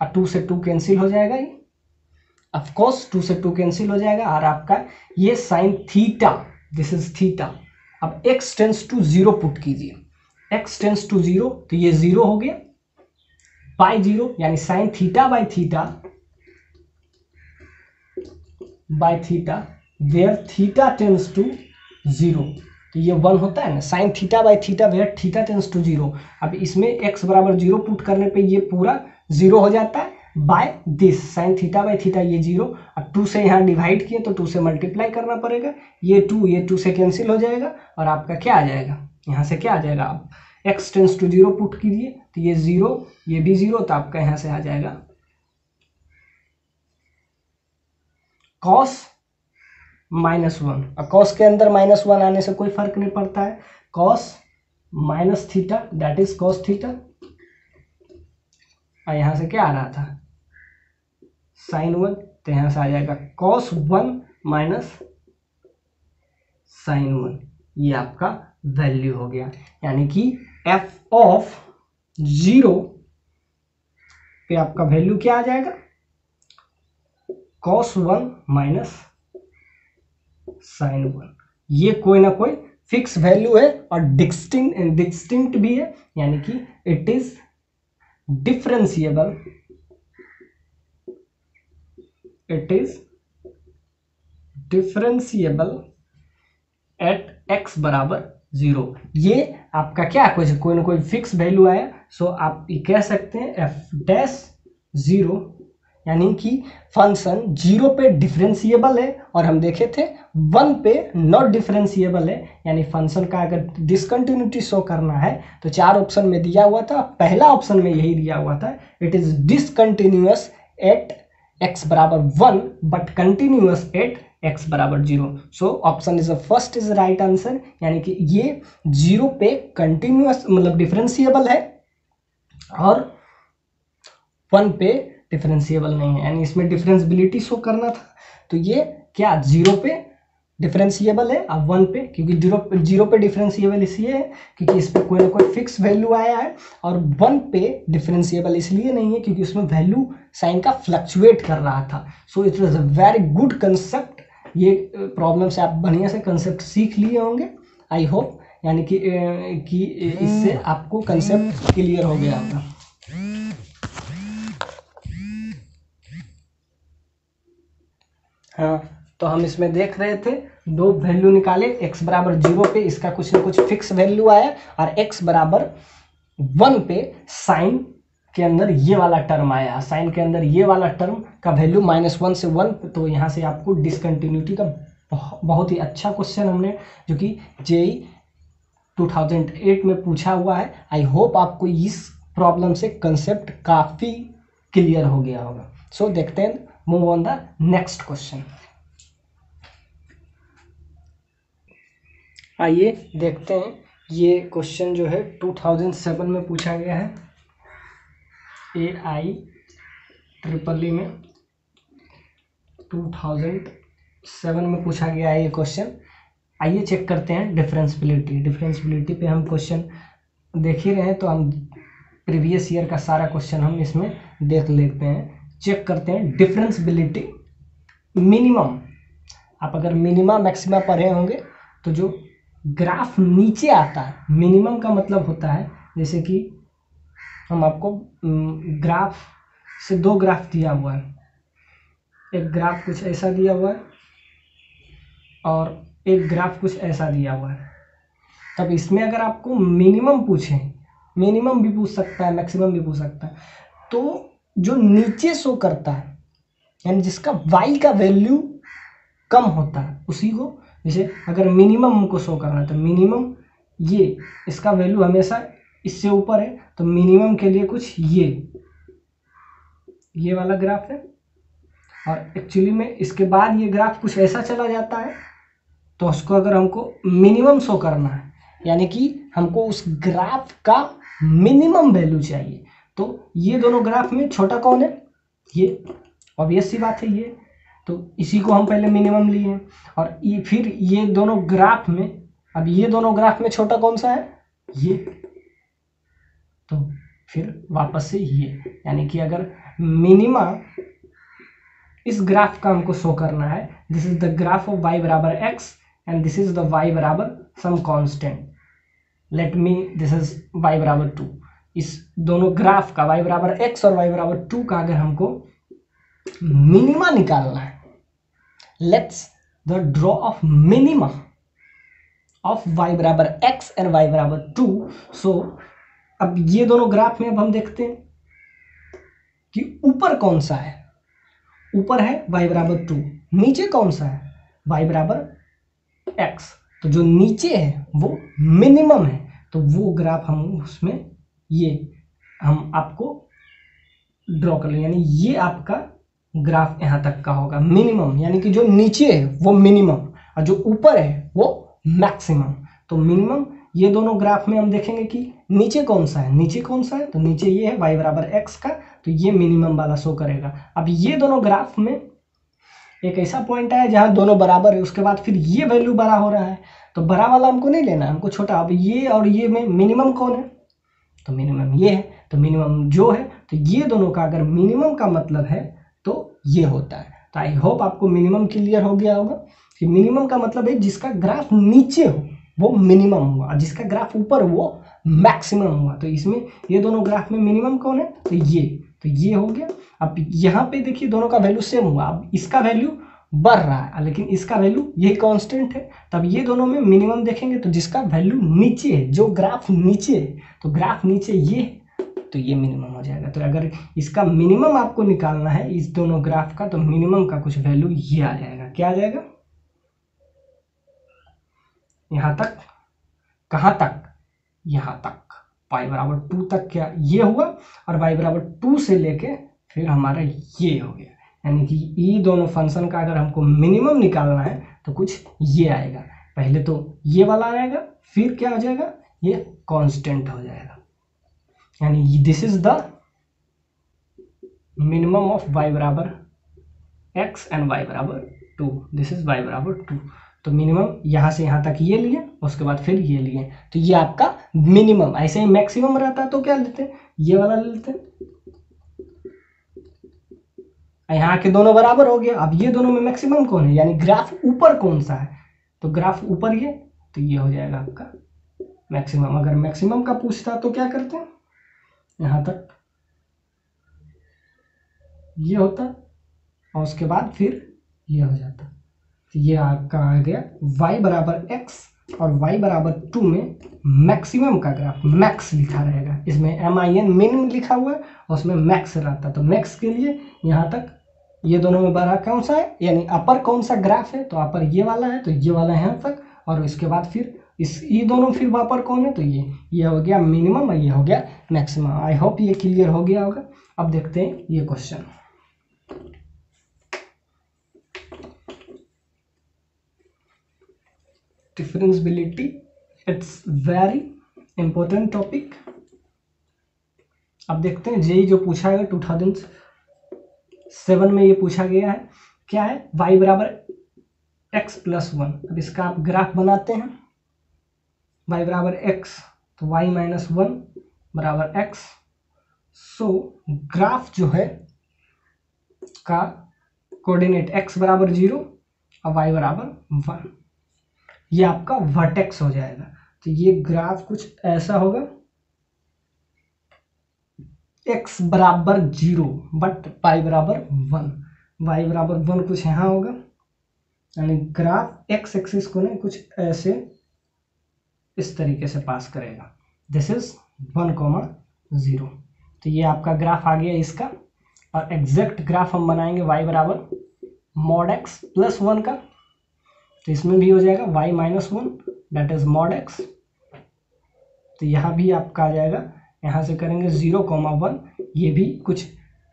और 2 से 2 कैंसिल हो जाएगा, ये ऑफ कोर्स 2 से 2 कैंसिल हो जाएगा, और आपका ये sine theta, this is theta. अब x टेंस टू 0 पुट कीजिए, x टेंस टू 0 तो ये 0 हो गया बाई 0, यानी sine theta by theta where theta tends to 0, तो ये 1 होता है ना, sine theta by theta where theta tends to 0। अब इसमें x बराबर 0 पुट करने पे ये पूरा 0 हो जाता है by this sine theta by theta, ये 0, अब 2 से यहाँ डिवाइड किए तो 2 से मल्टीप्लाई करना पड़ेगा, ये 2 से कैंसिल हो जाएगा, और आपका क्या आ जाएगा, यहाँ से क्या आ जाएगा, आप x टेंस टू 0 पुट कीजिए तो ये 0, ये भी 0, तो आपका यहाँ से आ जाएगा cos माइनस 1, और cos के अंदर माइनस 1 आने से कोई फर्क नहीं पड़ता है, cos minus theta that is cos theta, और यहाँ से क्या आ रहा था, साइन 1, तो यहाँ से आ जाएगा cos 1 माइनस साइन 1, ये आपका वैल्यू हो गया। यानी कि f ऑफ 0 पे आपका वैल्यू क्या आ जाएगा, cos 1 माइनस साइन 1। ये कोई ना कोई फिक्स वैल्यू है और डिस्टिंक्ट भी है, यानी कि it is differentiable, at x बराबर 0। ये आपका क्या कोई ना कोई फिक्स वैल्यू आया, सो आप ये कह सकते हैं एफ डैश 0, यानी कि फंक्शन 0 पे डिफरेंशिएबल है, और हम देखे थे 1 पे नॉट डिफरेंशिएबल है, यानी फंक्शन का अगर डिसकंटिन्यूटी शो करना है तो 4 ऑप्शन में दिया हुआ था, पहला ऑप्शन में यही दिया हुआ था, it is discontinuous at x बराबर 1 बट कंटिन्यूअस एट एक्स बराबर 0। So option is first is right answer, यानी कि ये 0 पे कंटिन्यूअस मतलब डिफरेंशिएबल है और 1 पे डिफरेंशिएबल नहीं है, यानी इसमें डिफरेंशिएबिलिटी शो करना था, तो ये क्या 0 पे डिफरेंशिएबल है और 1 पे, क्योंकि 0 पे डिफरेंशिएबल इसलिए है क्योंकि इस पर कोई ना कोई फिक्स वैल्यू आया है, और 1 पे डिफरेंशिएबल इसलिए नहीं है क्योंकि उसमें वैल्यू साइन का फ्लक्चुएट कर रहा था। So it was a very good concept. ये प्रॉब्लम से आप बढ़िया से कंसेप्ट सीख लिए होंगे, आई होप, यानी कि इससे आपको कंसेप्ट क्लियर हो गया होगा। हाँ, तो हम इसमें देख रहे थे दो वैल्यू निकाले, x बराबर 0 पे इसका कुछ ना कुछ फिक्स वैल्यू आया, और x बराबर 1 पे साइन के अंदर ये वाला टर्म आया, साइन के अंदर ये वाला टर्म का वैल्यू -1 से 1, तो यहाँ से आपको डिसकंटिन्यूटी का बहुत ही अच्छा क्वेश्चन हमने जो कि जेई 2008 में पूछा हुआ है। आई होप आपको इस प्रॉब्लम से कंसेप्ट काफ़ी क्लियर हो गया होगा। सो देखते हैं, move on the next question. आइए देखते हैं, ये क्वेश्चन जो है 2007 में पूछा गया है, AIEEE में 2007 में पूछा गया है ये क्वेश्चन। आइए चेक करते हैं डिफरेंशिएबिलिटी पे हम क्वेश्चन देख ही रहे हैं, तो हम प्रीवियस ईयर का सारा क्वेश्चन हम इसमें देख लेते हैं। चेक करते हैं डिफरेंशिएबिलिटी मिनिमम। आप अगर मिनिमा मैक्सिमा पढ़े होंगे तो जो ग्राफ नीचे आता है, मिनिमम का मतलब होता है, जैसे कि हम आपको ग्राफ से दो ग्राफ दिया हुआ है, एक ग्राफ कुछ ऐसा दिया हुआ है और एक ग्राफ कुछ ऐसा दिया हुआ है। तब इसमें अगर आपको मिनिमम पूछें, मिनिमम भी पूछ सकता है, मैक्सिमम भी पूछ सकता है, तो जो नीचे शो करता है यानी जिसका y का वैल्यू कम होता है उसी को, जैसे अगर मिनिमम को शो करना है तो मिनिमम ये इसका वैल्यू हमेशा इससे ऊपर है, तो मिनिमम के लिए कुछ ये वाला ग्राफ है, और एक्चुअली में इसके बाद ये ग्राफ कुछ ऐसा चला जाता है, तो उसको अगर हमको मिनिमम शो करना है यानी कि हमको उस ग्राफ का मिनिमम वैल्यू चाहिए, तो ये दोनों ग्राफ में छोटा कौन है, ये ऑब्वियस सी बात है ये, तो इसी को हम पहले मिनिमम लिए हैं, और ये फिर ये दोनों ग्राफ में, अब ये दोनों ग्राफ में छोटा कौन सा है, ये, तो फिर वापस से ये, यानी कि अगर मिनिमा इस ग्राफ का हमको शो करना है, this is the graph of y बराबर x and this is the y बराबर some constant, let me this is y बराबर 2, इस दोनों ग्राफ का y बराबर x और y बराबर 2 का अगर हमको मिनिमा निकालना है, let's the draw of minima of y बराबर x एंड y बराबर 2। सो अब ये दोनों ग्राफ में अब हम देखते हैं कि ऊपर कौन सा है, ऊपर है y बराबर 2, नीचे कौन सा है, y बराबर x, तो जो नीचे है वो मिनिमम है, तो वो ग्राफ हम उसमें ये हम आपको ड्रॉ कर लेंगे, यानी ये आपका ग्राफ यहाँ तक का होगा मिनिमम, यानी कि जो नीचे है वो मिनिमम और जो ऊपर है वो मैक्सिमम। तो मिनिमम ये दोनों ग्राफ में हम देखेंगे कि नीचे कौन सा है, नीचे कौन सा है, तो नीचे ये है y बराबर x का, तो ये मिनिमम वाला शो करेगा। अब ये दोनों ग्राफ में एक ऐसा पॉइंट आया जहाँ दोनों बराबर है, उसके बाद फिर ये वैल्यू बड़ा हो रहा है, तो बड़ा वाला हमको नहीं लेना, हमको छोटा। अब ये और ये में मिनिमम कौन है, तो मिनिमम ये है, तो मिनिमम जो है, तो ये दोनों का अगर मिनिमम का मतलब है तो ये होता है। तो आई होप आपको मिनिमम क्लियर हो गया होगा कि मिनिमम का मतलब है जिसका ग्राफ नीचे हो, वो मिनिमम हुआ, और जिसका ग्राफ ऊपर वो मैक्सिमम हुआ। तो इसमें ये दोनों ग्राफ में मिनिमम कौन है, तो ये हो गया। अब यहाँ पे देखिए दोनों का वैल्यू सेम हुआ, अब इसका वैल्यू बढ़ रहा है लेकिन इसका वैल्यू यही कांस्टेंट है। तब ये दोनों में मिनिमम देखेंगे तो जिसका वैल्यू नीचे है, जो ग्राफ नीचे है, तो ग्राफ नीचे ये है, तो ये मिनिमम हो जाएगा। तो अगर इसका मिनिमम आपको निकालना है इस दोनों ग्राफ का, तो मिनिमम का कुछ वैल्यू ये आ जाएगा। क्या आ जाएगा, यहाँ तक, कहाँ तक, यहाँ तक, y बराबर 2 तक क्या ये हुआ, और y बराबर 2 से लेके फिर हमारा ये हो गया। यानी कि ये दोनों फंक्शन का अगर हमको मिनिमम निकालना है तो कुछ ये आएगा। पहले तो ये वाला आएगा, फिर क्या हो जाएगा, ये कांस्टेंट हो जाएगा। यानी this is the minimum of y बराबर x एंड y बराबर 2। दिस इज y बराबर 2। तो मिनिमम यहाँ से यहाँ तक ये लिए, उसके बाद फिर ये लिए, तो ये आपका मिनिमम। ऐसे ही मैक्सिमम रहता है तो क्या लेते हैं, ये वाला लेते हैं। यहाँ के दोनों बराबर हो गया। अब ये दोनों में मैक्सिमम कौन है, यानी ग्राफ ऊपर कौन सा है, तो ग्राफ ऊपर ये, तो ये हो जाएगा आपका मैक्सिमम। अगर मैक्सिमम का पूछता तो क्या करते हैं, यहाँ तक ये होता और उसके बाद फिर ये हो जाता। तो ये आपका आ गया y बराबर x और y बराबर 2 में मैक्सिमम का ग्राफ, मैक्स लिखा रहेगा। इसमें MIN मिनिमम लिखा हुआ है और उसमें मैक्स रहता। तो मैक्स के लिए यहाँ तक ये दोनों में बड़ा कौन सा है, यानी अपर कौन सा ग्राफ है, तो अपर ये वाला है, तो ये वाला यहाँ तक, और इसके बाद फिर ये दोनों फिर अपर कौन है, तो ये हो गया मिनिमम और ये हो गया मैक्सिमम। आई होप ये क्लियर हो गया होगा। अब देखते हैं ये question. Differentiability, it's very important topic. अब देखते हैं जेई जो पूछा है 2007 में, ये पूछा गया है क्या है, y बराबर x प्लस 1। अब इसका आप ग्राफ बनाते हैं, y बराबर x तो y माइनस 1 बराबर x। सो ग्राफ जो है का कोऑर्डिनेट x बराबर 0 और y बराबर 1, ये आपका वर्टेक्स हो जाएगा। तो ये ग्राफ कुछ ऐसा होगा, x बराबर 0 बट y बराबर 1, y बराबर 1 कुछ यहाँ होगा। यानी ग्राफ x एक्सिस को ना कुछ ऐसे इस तरीके से पास करेगा। This is 1,0। तो ये आपका ग्राफ आ गया इसका, और एग्जैक्ट ग्राफ हम बनाएंगे y बराबर मॉड x प्लस 1 का। तो इसमें भी हो जाएगा y minus 1 that is mod x। तो यहाँ भी आपका आ जाएगा, यहाँ से करेंगे 0,1, ये भी कुछ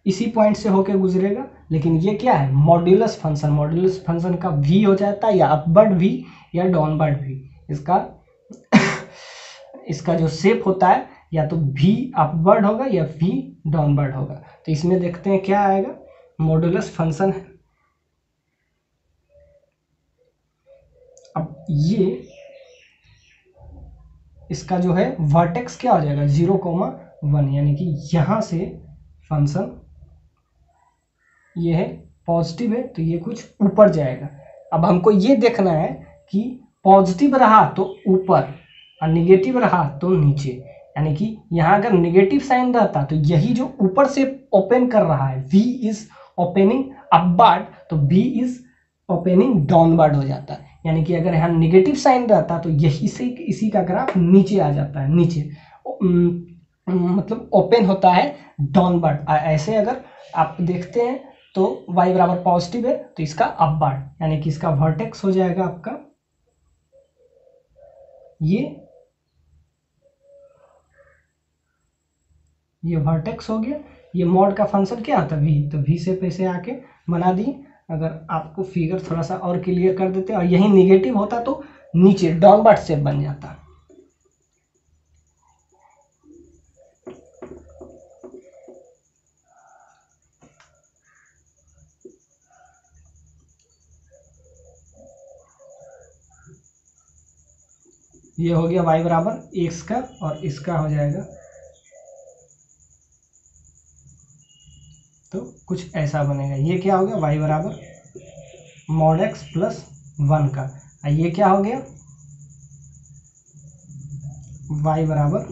इसी पॉइंट से होके गुजरेगा। लेकिन ये क्या है, मॉड्यूलस फंक्शन। मॉड्यूलस फंक्शन का v हो जाता है या अपवर्ड v या डाउनवर्ड v। इसका जो शेप होता है या तो v अपवर्ड होगा या v डाउनवर्ड होगा। तो इसमें देखते हैं क्या आएगा, मॉड्यूलस फंक्शन है। अब ये इसका जो है वर्टेक्स क्या हो जाएगा 0,1, यानी कि यहाँ से फंक्शन ये है पॉजिटिव है तो ये कुछ ऊपर जाएगा। अब हमको ये देखना है कि पॉजिटिव रहा तो ऊपर और निगेटिव रहा तो नीचे। यानी कि यहाँ अगर निगेटिव साइन रहता तो यही जो ऊपर से ओपन कर रहा है v इज ओपनिंग अपवर्ड, तो v इज ओपनिंग डाउनवर्ड हो जाता है। यानी कि अगर यहाँ नेगेटिव साइन रहता तो यही से इसी का ग्राफ नीचे आ जाता है, नीचे मतलब ओपन होता है डाउनवर्ड। ऐसे अगर आप देखते हैं तो y बराबर पॉजिटिव है तो इसका अपवर्ड, यानी कि इसका वर्टेक्स हो जाएगा आपका ये वर्टेक्स हो गया। ये मॉड का फंक्शन क्या होता है v, तो v से पैसे आके बना दिए। अगर आपको फिगर थोड़ा सा और क्लियर कर देते और यही निगेटिव होता तो नीचे डाउनवर्ड शेप बन जाता। ये हो गया y बराबर x का और इसका हो जाएगा तो कुछ ऐसा बनेगा। ये क्या हो गया y बराबर मॉड x प्लस 1 का, ये क्या हो गया y बराबर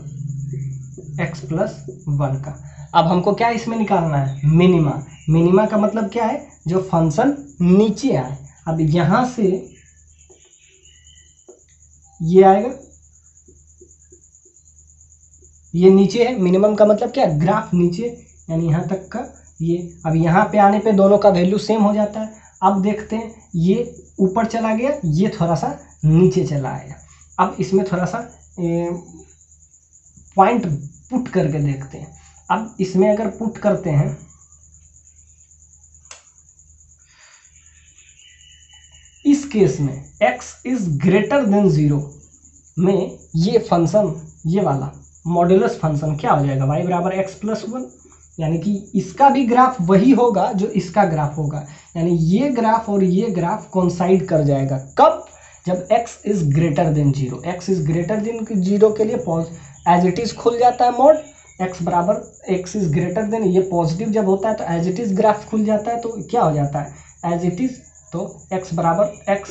x प्लस 1 का। अब हमको क्या इसमें निकालना है, मिनिमा। मिनिमा का मतलब क्या है, जो फंक्शन नीचे आए। अब यहां से ये आएगा, ये नीचे है, मिनिमम का मतलब क्या, ग्राफ नीचे, यानी यहाँ तक का ये। अब यहाँ पे आने पे दोनों का वैल्यू सेम हो जाता है। अब देखते हैं, ये ऊपर चला गया, ये थोड़ा सा नीचे चला आया। अब इसमें थोड़ा सा पॉइंट पुट करके देखते हैं। अब इसमें अगर पुट करते हैं, इस केस में x इज ग्रेटर देन 0 में ये फंक्शन, ये वाला मॉड्यूलस फंक्शन क्या हो जाएगा, y बराबर x प्लस 1, यानी कि इसका भी ग्राफ वही होगा जो इसका ग्राफ होगा। यानी ये ग्राफ और ये ग्राफ कोइंसाइड कर जाएगा। कब, जब x is greater than 0। x is greater than 0 के लिए एज इट इज खुल जाता है मॉड, x बराबर x इज ग्रेटर देन, ये पॉजिटिव जब होता है तो एज इट इज ग्राफ खुल जाता है, तो क्या हो जाता है एज इट इज, तो x बराबर x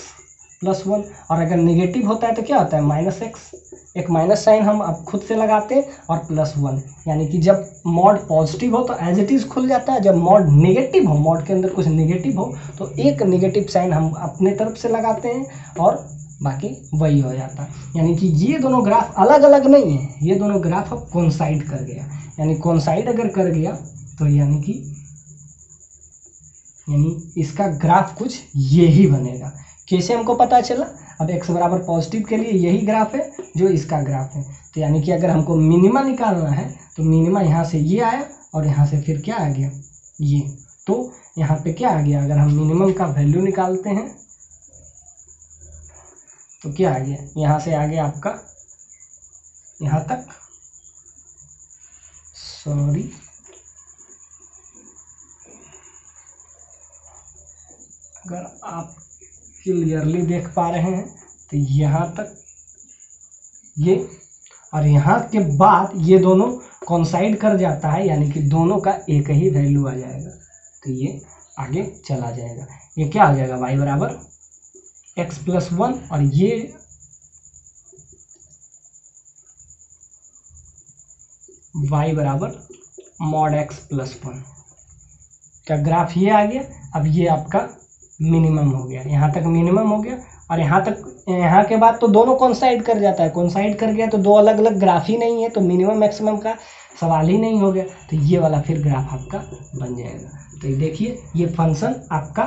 प्लस 1। और अगर निगेटिव होता है तो क्या होता है, माइनस x, एक माइनस साइन हम अब खुद से लगाते हैं, और प्लस 1। यानी कि जब मॉड पॉजिटिव हो तो एज इट इज खुल जाता है, जब मॉड नेगेटिव हो, मॉड के अंदर कुछ नेगेटिव हो, तो एक नेगेटिव साइन हम अपने तरफ से लगाते हैं और बाकी वही हो जाता है। यानी कि ये दोनों ग्राफ अलग अलग नहीं है, ये दोनों ग्राफ अब कोइंसाइड कर गया। यानी कोइंसाइड अगर कर गया तो यानी इसका ग्राफ कुछ ये ही बनेगा। कैसे हमको पता चला, अब x बराबर पॉजिटिव के लिए यही ग्राफ है जो इसका ग्राफ है। तो यानी कि अगर हमको मिनिमा निकालना है तो मिनिमा यहाँ से ये आया और यहाँ से फिर क्या आ गया, ये। तो यहाँ पे क्या आ गया, अगर हम मिनिमम का वैल्यू निकालते हैं तो क्या आ गया, यहाँ से आ गया आपका यहाँ तक, सॉरी अगर आप क्लियरली देख पा रहे हैं तो यहाँ तक ये, और यहाँ के बाद ये दोनों कोइंसाइड कर जाता है, यानी कि दोनों का एक ही वैल्यू आ जाएगा, तो ये आगे चला जाएगा। ये क्या हो जाएगा, y बराबर x प्लस 1, और ये y बराबर मॉड x प्लस 1 का ग्राफ ये आ गया। अब ये आपका मिनिमम हो गया, यहाँ तक मिनिमम हो गया, और यहाँ तक, यहाँ के बाद तो दोनों कोइंसाइड कर जाता है। कोइंसाइड कर गया तो दो अलग अलग ग्राफ ही नहीं है, तो मिनिमम मैक्सिमम का सवाल ही नहीं हो गया, तो ये वाला फिर ग्राफ आपका बन जाएगा। तो देखिए ये फंक्शन आपका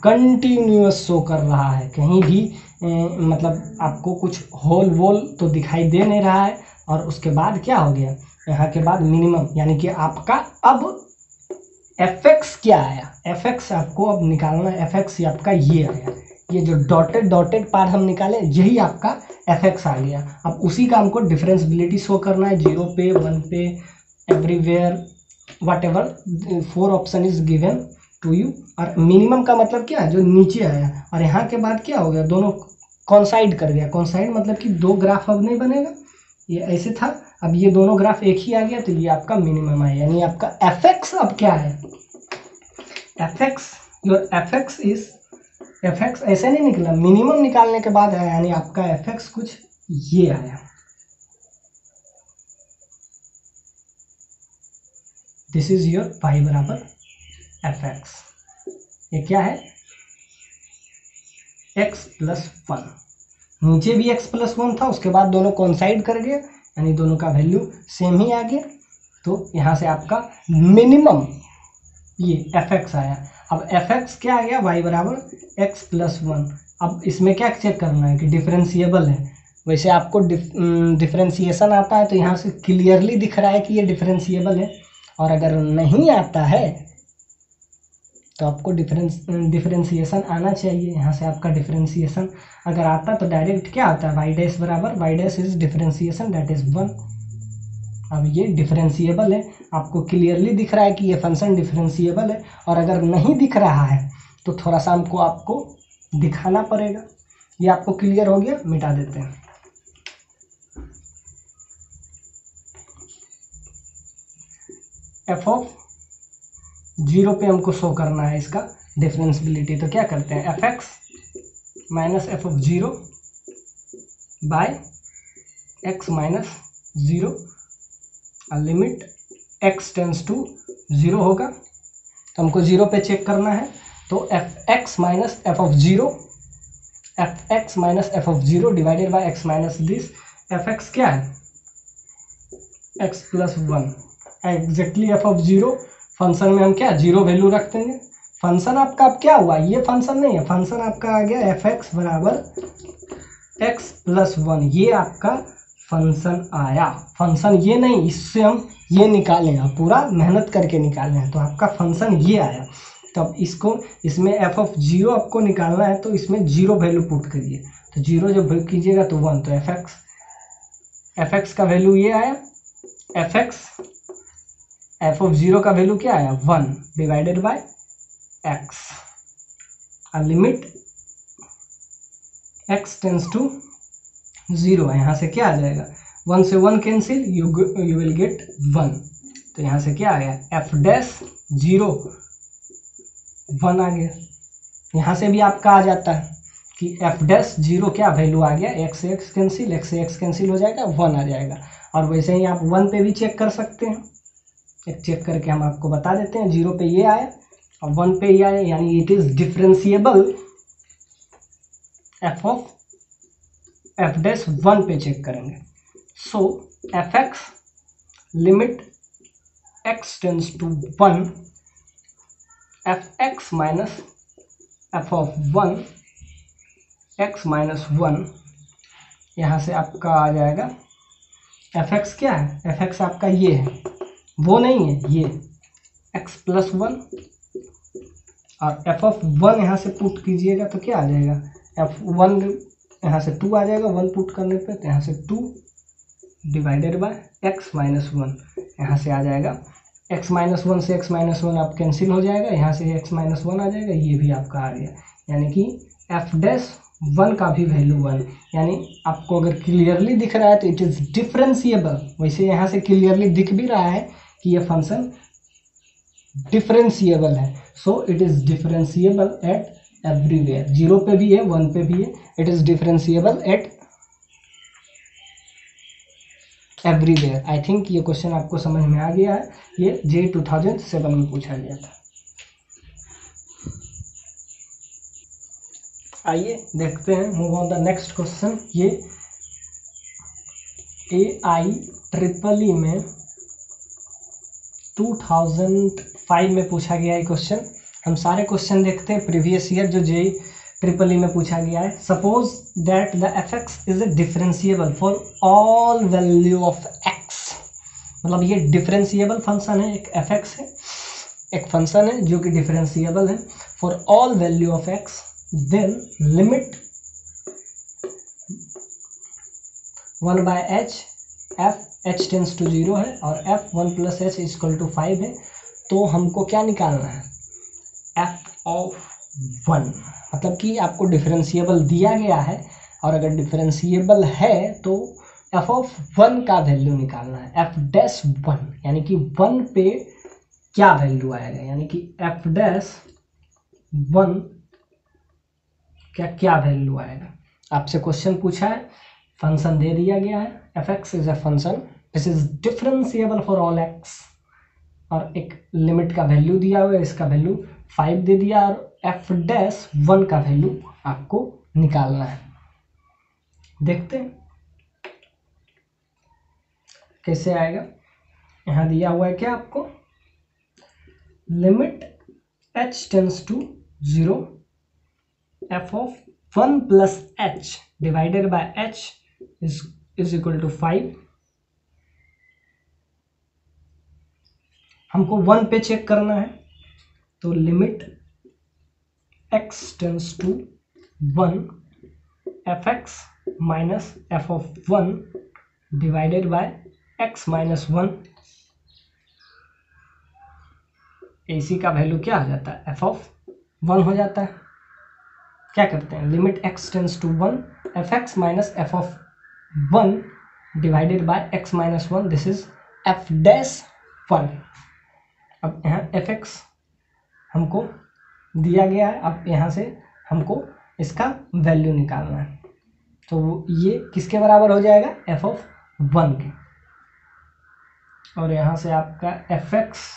कंटिन्यूअस शो कर रहा है, कहीं भी मतलब आपको कुछ होल वोल तो दिखाई दे नहीं रहा है। और उसके बाद क्या हो गया, यहाँ के बाद मिनिमम, यानी कि आपका अब fx क्या आया, fx आपको अब निकालना है। fx आपका ये आया, ये जो डॉटेड पार्ट हम निकाले यही आपका fx आ गया। अब उसी का हमको डिफरेंशियबिलिटी शो करना है, 0 पे, 1 पे, everywhere, whatever 4 option is given to you. और मिनिमम का मतलब क्या है, जो नीचे आया, और यहाँ के बाद क्या हो गया, दोनों कोइंसाइड कर गया। कोइंसाइड मतलब कि दो ग्राफ अब नहीं बनेगा, ये ऐसे था, अब ये दोनों ग्राफ एक ही आ गया, तो ये आपका मिनिमम है। यानी आपका fx अब क्या है, fx, your fx is, fx ऐसे नहीं निकला, मिनिमम निकालने के बाद आया, यानी आपका fx कुछ ये आया। दिस इज योर y बराबर fx। ये क्या है, x प्लस 1, नीचे भी x प्लस 1 था, उसके बाद दोनों कोइंसाइड कर गए, यानी दोनों का वैल्यू सेम ही आ गया। तो यहाँ से आपका मिनिमम ये fx आया। अब fx क्या आ गया, y बराबर x प्लस 1। अब इसमें क्या चेक करना है कि डिफरेंशिएबल है। वैसे आपको डिफरेंशिएशन आता है तो यहाँ से क्लियरली दिख रहा है कि ये डिफरेंशिएबल है, और अगर नहीं आता है तो आपको डिफरेंशिएशन आना चाहिए। यहाँ से आपका डिफरेंशिएशन अगर आता तो डायरेक्ट क्या आता है, वाई डैश बराबर, y dash is differentiation that is 1। अब ये डिफरेंशिएबल है, आपको क्लियरली दिख रहा है कि ये फंक्शन डिफरेंशिएबल है। और अगर नहीं दिख रहा है तो थोड़ा सा हमको आपको दिखाना पड़ेगा। ये आपको क्लियर हो गया, मिटा देते हैं। एफ ऑफ 0 पे हमको शो करना है इसका डिफरेंशियबिलिटी, तो क्या करते हैं, fx minus F of 0 by x minus 0, limit x tends to 0 होगा, तो हमको 0 पे चेक करना है। तो fx minus F of 0, fx minus F of 0 divided by x minus this, fx क्या है x plus 1, exactly F of 0। Function में हम क्या 0 वैल्यू रख देंगे। फंक्शन आपका अब क्या हुआ, ये फंक्शन नहीं है, फंक्शन आपका आ गया fx बराबर x प्लस 1, ये आपका फंक्शन आया। फंक्शन ये नहीं, इससे हम ये निकाले हैं, पूरा मेहनत करके निकाले हैं, तो आपका फंक्शन ये आया। तब इसको, इसमें एफ ऑफ 0 आपको निकालना है, तो इसमें 0 वैल्यू पुट करिए, तो 0 जब कीजिएगा तो 1, तो एफ एक्स का वैल्यू ये आया, एफ ऑफ 0 का वैल्यू क्या आया 1 divided by x, limit x tends to 0, यहाँ से क्या आ जाएगा 1 से 1 कैंसिल, यू विल गेट 1, तो यहाँ से क्या आ गया एफ डैश 0 1 आ गया। यहाँ से भी आपका आ जाता है कि एफ डैश 0 क्या वैल्यू आ गया, x से x कैंसिल, x से x कैंसिल हो जाएगा, 1 आ जाएगा। और वैसे ही आप 1 पे भी चेक कर सकते हैं, एक चेक करके हम आपको बता देते हैं। 0 पे ये आया और 1 पे ये आया, यानी it is differentiable. F dash 1 पे चेक करेंगे, so F X limit x tends to 1, F x minus F of 1 x minus 1, यहाँ से आपका आ जाएगा एफ एक्स क्या है, एफ एक्स आपका ये है, वो नहीं है, ये x प्लस 1, और एफ ऑफ 1 यहाँ से पुट कीजिएगा तो क्या आ जाएगा f1, यहाँ से 2 आ जाएगा, 1 पुट करने पे, तो यहाँ से 2 डिवाइडेड बाय x माइनस 1, यहाँ से आ जाएगा x माइनस 1 से x माइनस 1 आप कैंसिल हो जाएगा, यहाँ से x माइनस 1 आ जाएगा, ये भी आपका आ गया, यानी कि एफ डैश 1 का भी वैल्यू 1, यानी आपको अगर क्लियरली दिख रहा है तो इट इज़ डिफरेंशिएबल। वैसे यहाँ से क्लियरली दिख भी रहा है कि ये फंक्शन डिफरेंशिएबल है, so it is differentiable eight everywhere, 0 पे भी है 1 पे भी है, it is differentiable eight everywhere. I think ये क्वेश्चन आपको समझ में आ गया है, ये जे 2007 में पूछा गया था। आइए देखते हैं, move on the next question. ये AIEEE में 2005 में पूछा गया है क्वेश्चन। हम सारे क्वेश्चन देखते हैं प्रीवियस ईयर जो JEE में पूछा गया है। Suppose that the fx is a differentiable for all value of x, मतलब ये डिफरेंशिएबल फंक्शन है, एक fx है, एक फंक्शन है जो कि डिफरेंशिएबल है for all value of x, then limit 1 by h, f h tends to 0 है और f 1 plus h equal to 5 है। तो हमको क्या निकालना है एफ ऑफ 1, मतलब कि आपको डिफरेंशिएबल दिया गया है और अगर डिफरेंशिएबल है तो एफ ऑफ 1 का वैल्यू निकालना है, एफ डैश 1, यानी कि 1 पे क्या वैल्यू आएगा, यानी कि एफ डैश 1 क्या वैल्यू आएगा। आपसे क्वेश्चन पूछा है, फंक्शन दे दिया गया है, F x is a function this is differentiable for all x, और एक लिमिट का वैल्यू दिया हुआ है, इसका वैल्यू 5 दे दिया, और एफ डैश 1 का वैल्यू आपको निकालना है। देखते हैं कैसे आएगा। यहाँ दिया हुआ है क्या आपको, limit h tends to 0, f of 1 plus h divided by h is equal to 5। हमको 1 पे चेक करना है, तो limit x tends to 1, F x minus F of 1 divided by x minus 1, इसी का वैल्यू क्या हो जाता है एफ ऑफ 1 हो जाता है। क्या करते हैं, limit x tends to 1, F x minus F of 1 divided by x minus 1, this is F dash 1। अब यहाँ एफ एक्स हमको दिया गया है, अब यहाँ से हमको इसका वैल्यू निकालना है, तो ये किसके बराबर हो जाएगा, एफ ऑफ 1 के। और यहाँ से आपका एफ एक्स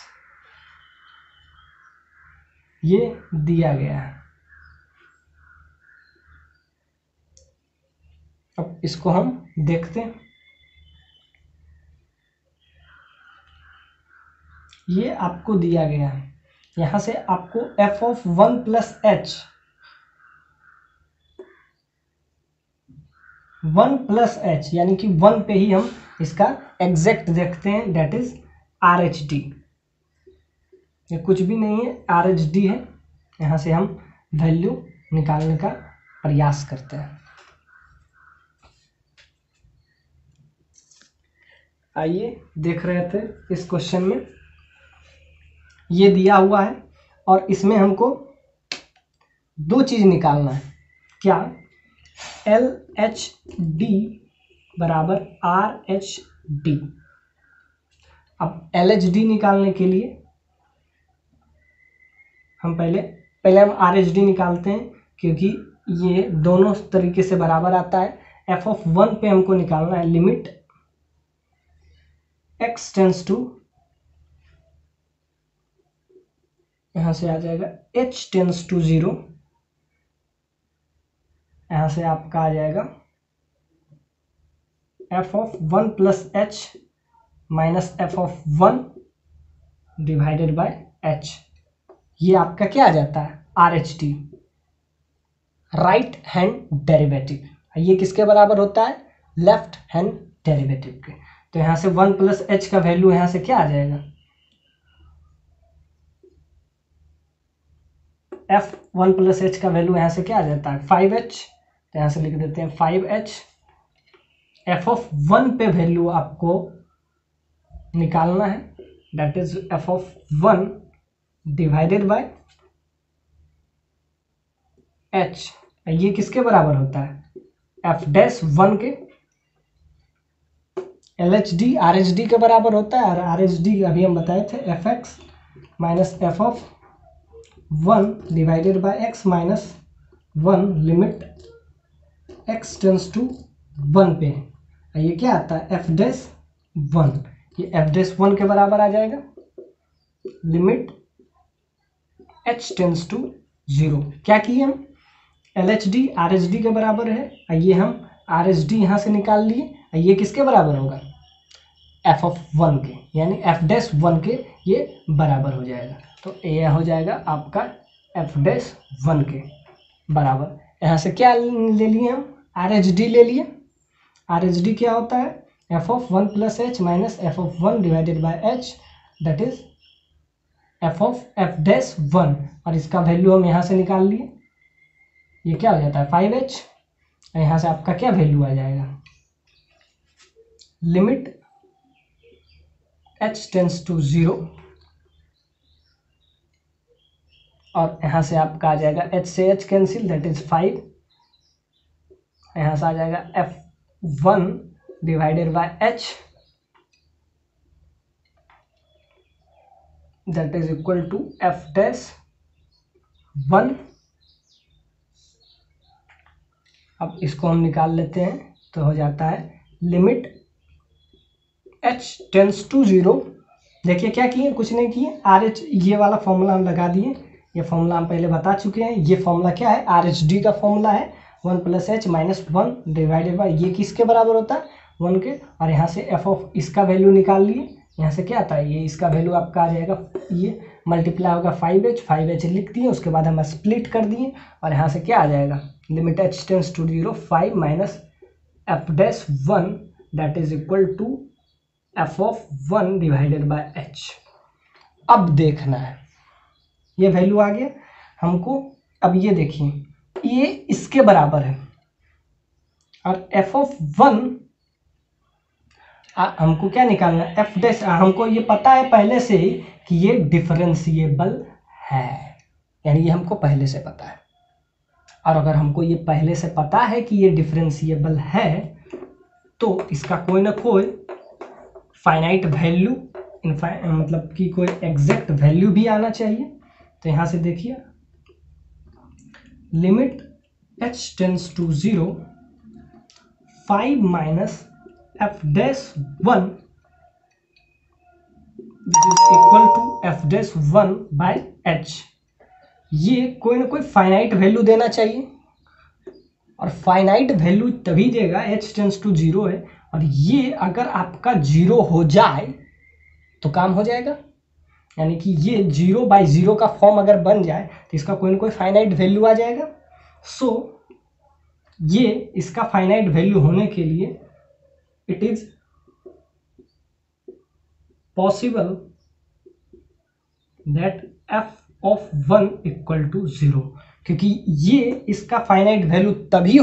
ये दिया गया है। अब इसको हम देखते हैं। ये आपको दिया गया है, यहाँ से आपको F of 1 plus H, 1 plus H यानी कि 1 पे ही हम इसका एग्जैक्ट देखते हैं, that is R H D. ये कुछ भी नहीं है, आर एच डी है। यहाँ से हम वैल्यू निकालने का प्रयास करते हैं। आइए देख रहे थे इस क्वेश्चन में, ये दिया हुआ है और इसमें हमको दो चीज निकालना है। क्या, एल एच डी बराबर आर एच डी। अब एल एच डी निकालने के लिए हम पहले हम आर एच डी निकालते हैं, क्योंकि ये दोनों तरीके से बराबर आता है। एफ ऑफ 1 पे हमको निकालना है लिमिट एक्स टेंस टू, यहां से आ जाएगा एच टेंस टू 0, यहां से आपका आ जाएगा f of 1 plus H minus F of 1 divided bye h. ये आपका क्या आ जाता है, R H T, right hand derivative. ये किसके बराबर होता है, लेफ्ट हैंड डेरिवेटिव के। तो यहां से 1 प्लस एच का वैल्यू यहां से क्या आ जाएगा, एफ 1 प्लस एच का वैल्यू यहां से क्या आ जाता है 5h। तो यहां से लिख देते हैं 5h। एफ ऑफ 1 पे वैल्यू आपको निकालना है, that is F of 1 divided by h। ये किसके बराबर होता है, एफ डैश 1 के। L H D R H D के बराबर होता है, और आर एच डी अभी हम बताए थे F x minus F of 1 divided by x minus 1 limit x tends to 1 पे। ये क्या आता है, एफ डैश 1। ये एफ डैश 1 के बराबर आ जाएगा लिमिट एच टेंस टू 0। क्या किए हम, L H D R H D के बराबर है, ये हम आर एच डी यहाँ से निकाल लिए। ये किसके बराबर होगा, एफ ऑफ 1 के, यानी एफ डैश 1 के ये बराबर हो जाएगा। तो ये हो जाएगा आपका एफ डैश 1 के बराबर। यहाँ से क्या ले लिए हम, आर एच डी ले लिए। आर एच डी क्या होता है, F of 1 plus H minus F of 1 divided by H, that is F of F dash 1। और इसका वैल्यू हम यहाँ से निकाल लिए, ये क्या हो जाता है 5h। यहाँ से आपका क्या वैल्यू आ जाएगा, लिमिट h टेंस टू 0, और यहाँ से आपका आ जाएगा h से h कैंसिल, दैट इज 5। यहाँ से आ जाएगा f1 divided by h, that is equal to f dash 1। अब इसको हम निकाल लेते हैं, तो हो जाता है लिमिट h टेंस टू 0। देखिए क्या किए, कुछ नहीं किए, आर एच ये वाला फॉर्मूला हम लगा दिए। ये फॉर्मूला हम पहले बता चुके हैं। ये फॉर्मूला क्या है, आर एच डी का फॉर्मूला है 1 plus H minus 1 divided bye, ये किसके बराबर होता है 1 के। और यहाँ से एफ ऑफ इसका वैल्यू निकाल लिए। यहाँ से क्या आता है, ये इसका वैल्यू आपका आ जाएगा, ये मल्टीप्लाई होगा 5h लिख दिए, उसके बाद हम स्प्लिट कर दिए, और यहाँ से क्या आ जाएगा limit h tends to 0 5 minus F dash 1 that is equal to f of 1 divided by h। अब देखना है, ये वैल्यू आ गया हमको। अब ये देखिए ये इसके बराबर है, और एफ ऑफ 1 हमको क्या निकालना है, एफ डैश। हमको ये पता है पहले से ही कि ये डिफरेंशिएबल है, यानी ये हमको पहले से पता है। और अगर हमको ये पहले से पता है कि ये डिफरेंशिएबल है, तो इसका कोई ना कोई फाइनाइट वैल्यू, मतलब कि कोई एग्जैक्ट वैल्यू भी आना चाहिए। तो यहाँ से देखिए limit h tends to 0 5 minus F dash 1 is equal to f dash 1 by h. ये कोई ना कोई फाइनाइट वैल्यू देना चाहिए, और फाइनाइट वैल्यू तभी देगा, h टेंस टू 0 है, और ये अगर आपका 0 हो जाए तो काम हो जाएगा। यानी कि ये 0/0 का फॉर्म अगर बन जाए तो इसका कोई ना कोई फाइनाइट वैल्यू आ जाएगा। सो ये इसका फाइनाइट वैल्यू होने के लिए it is possible that f of 1 equal to 0, क्योंकि ये इसका फाइनाइट वैल्यू तभी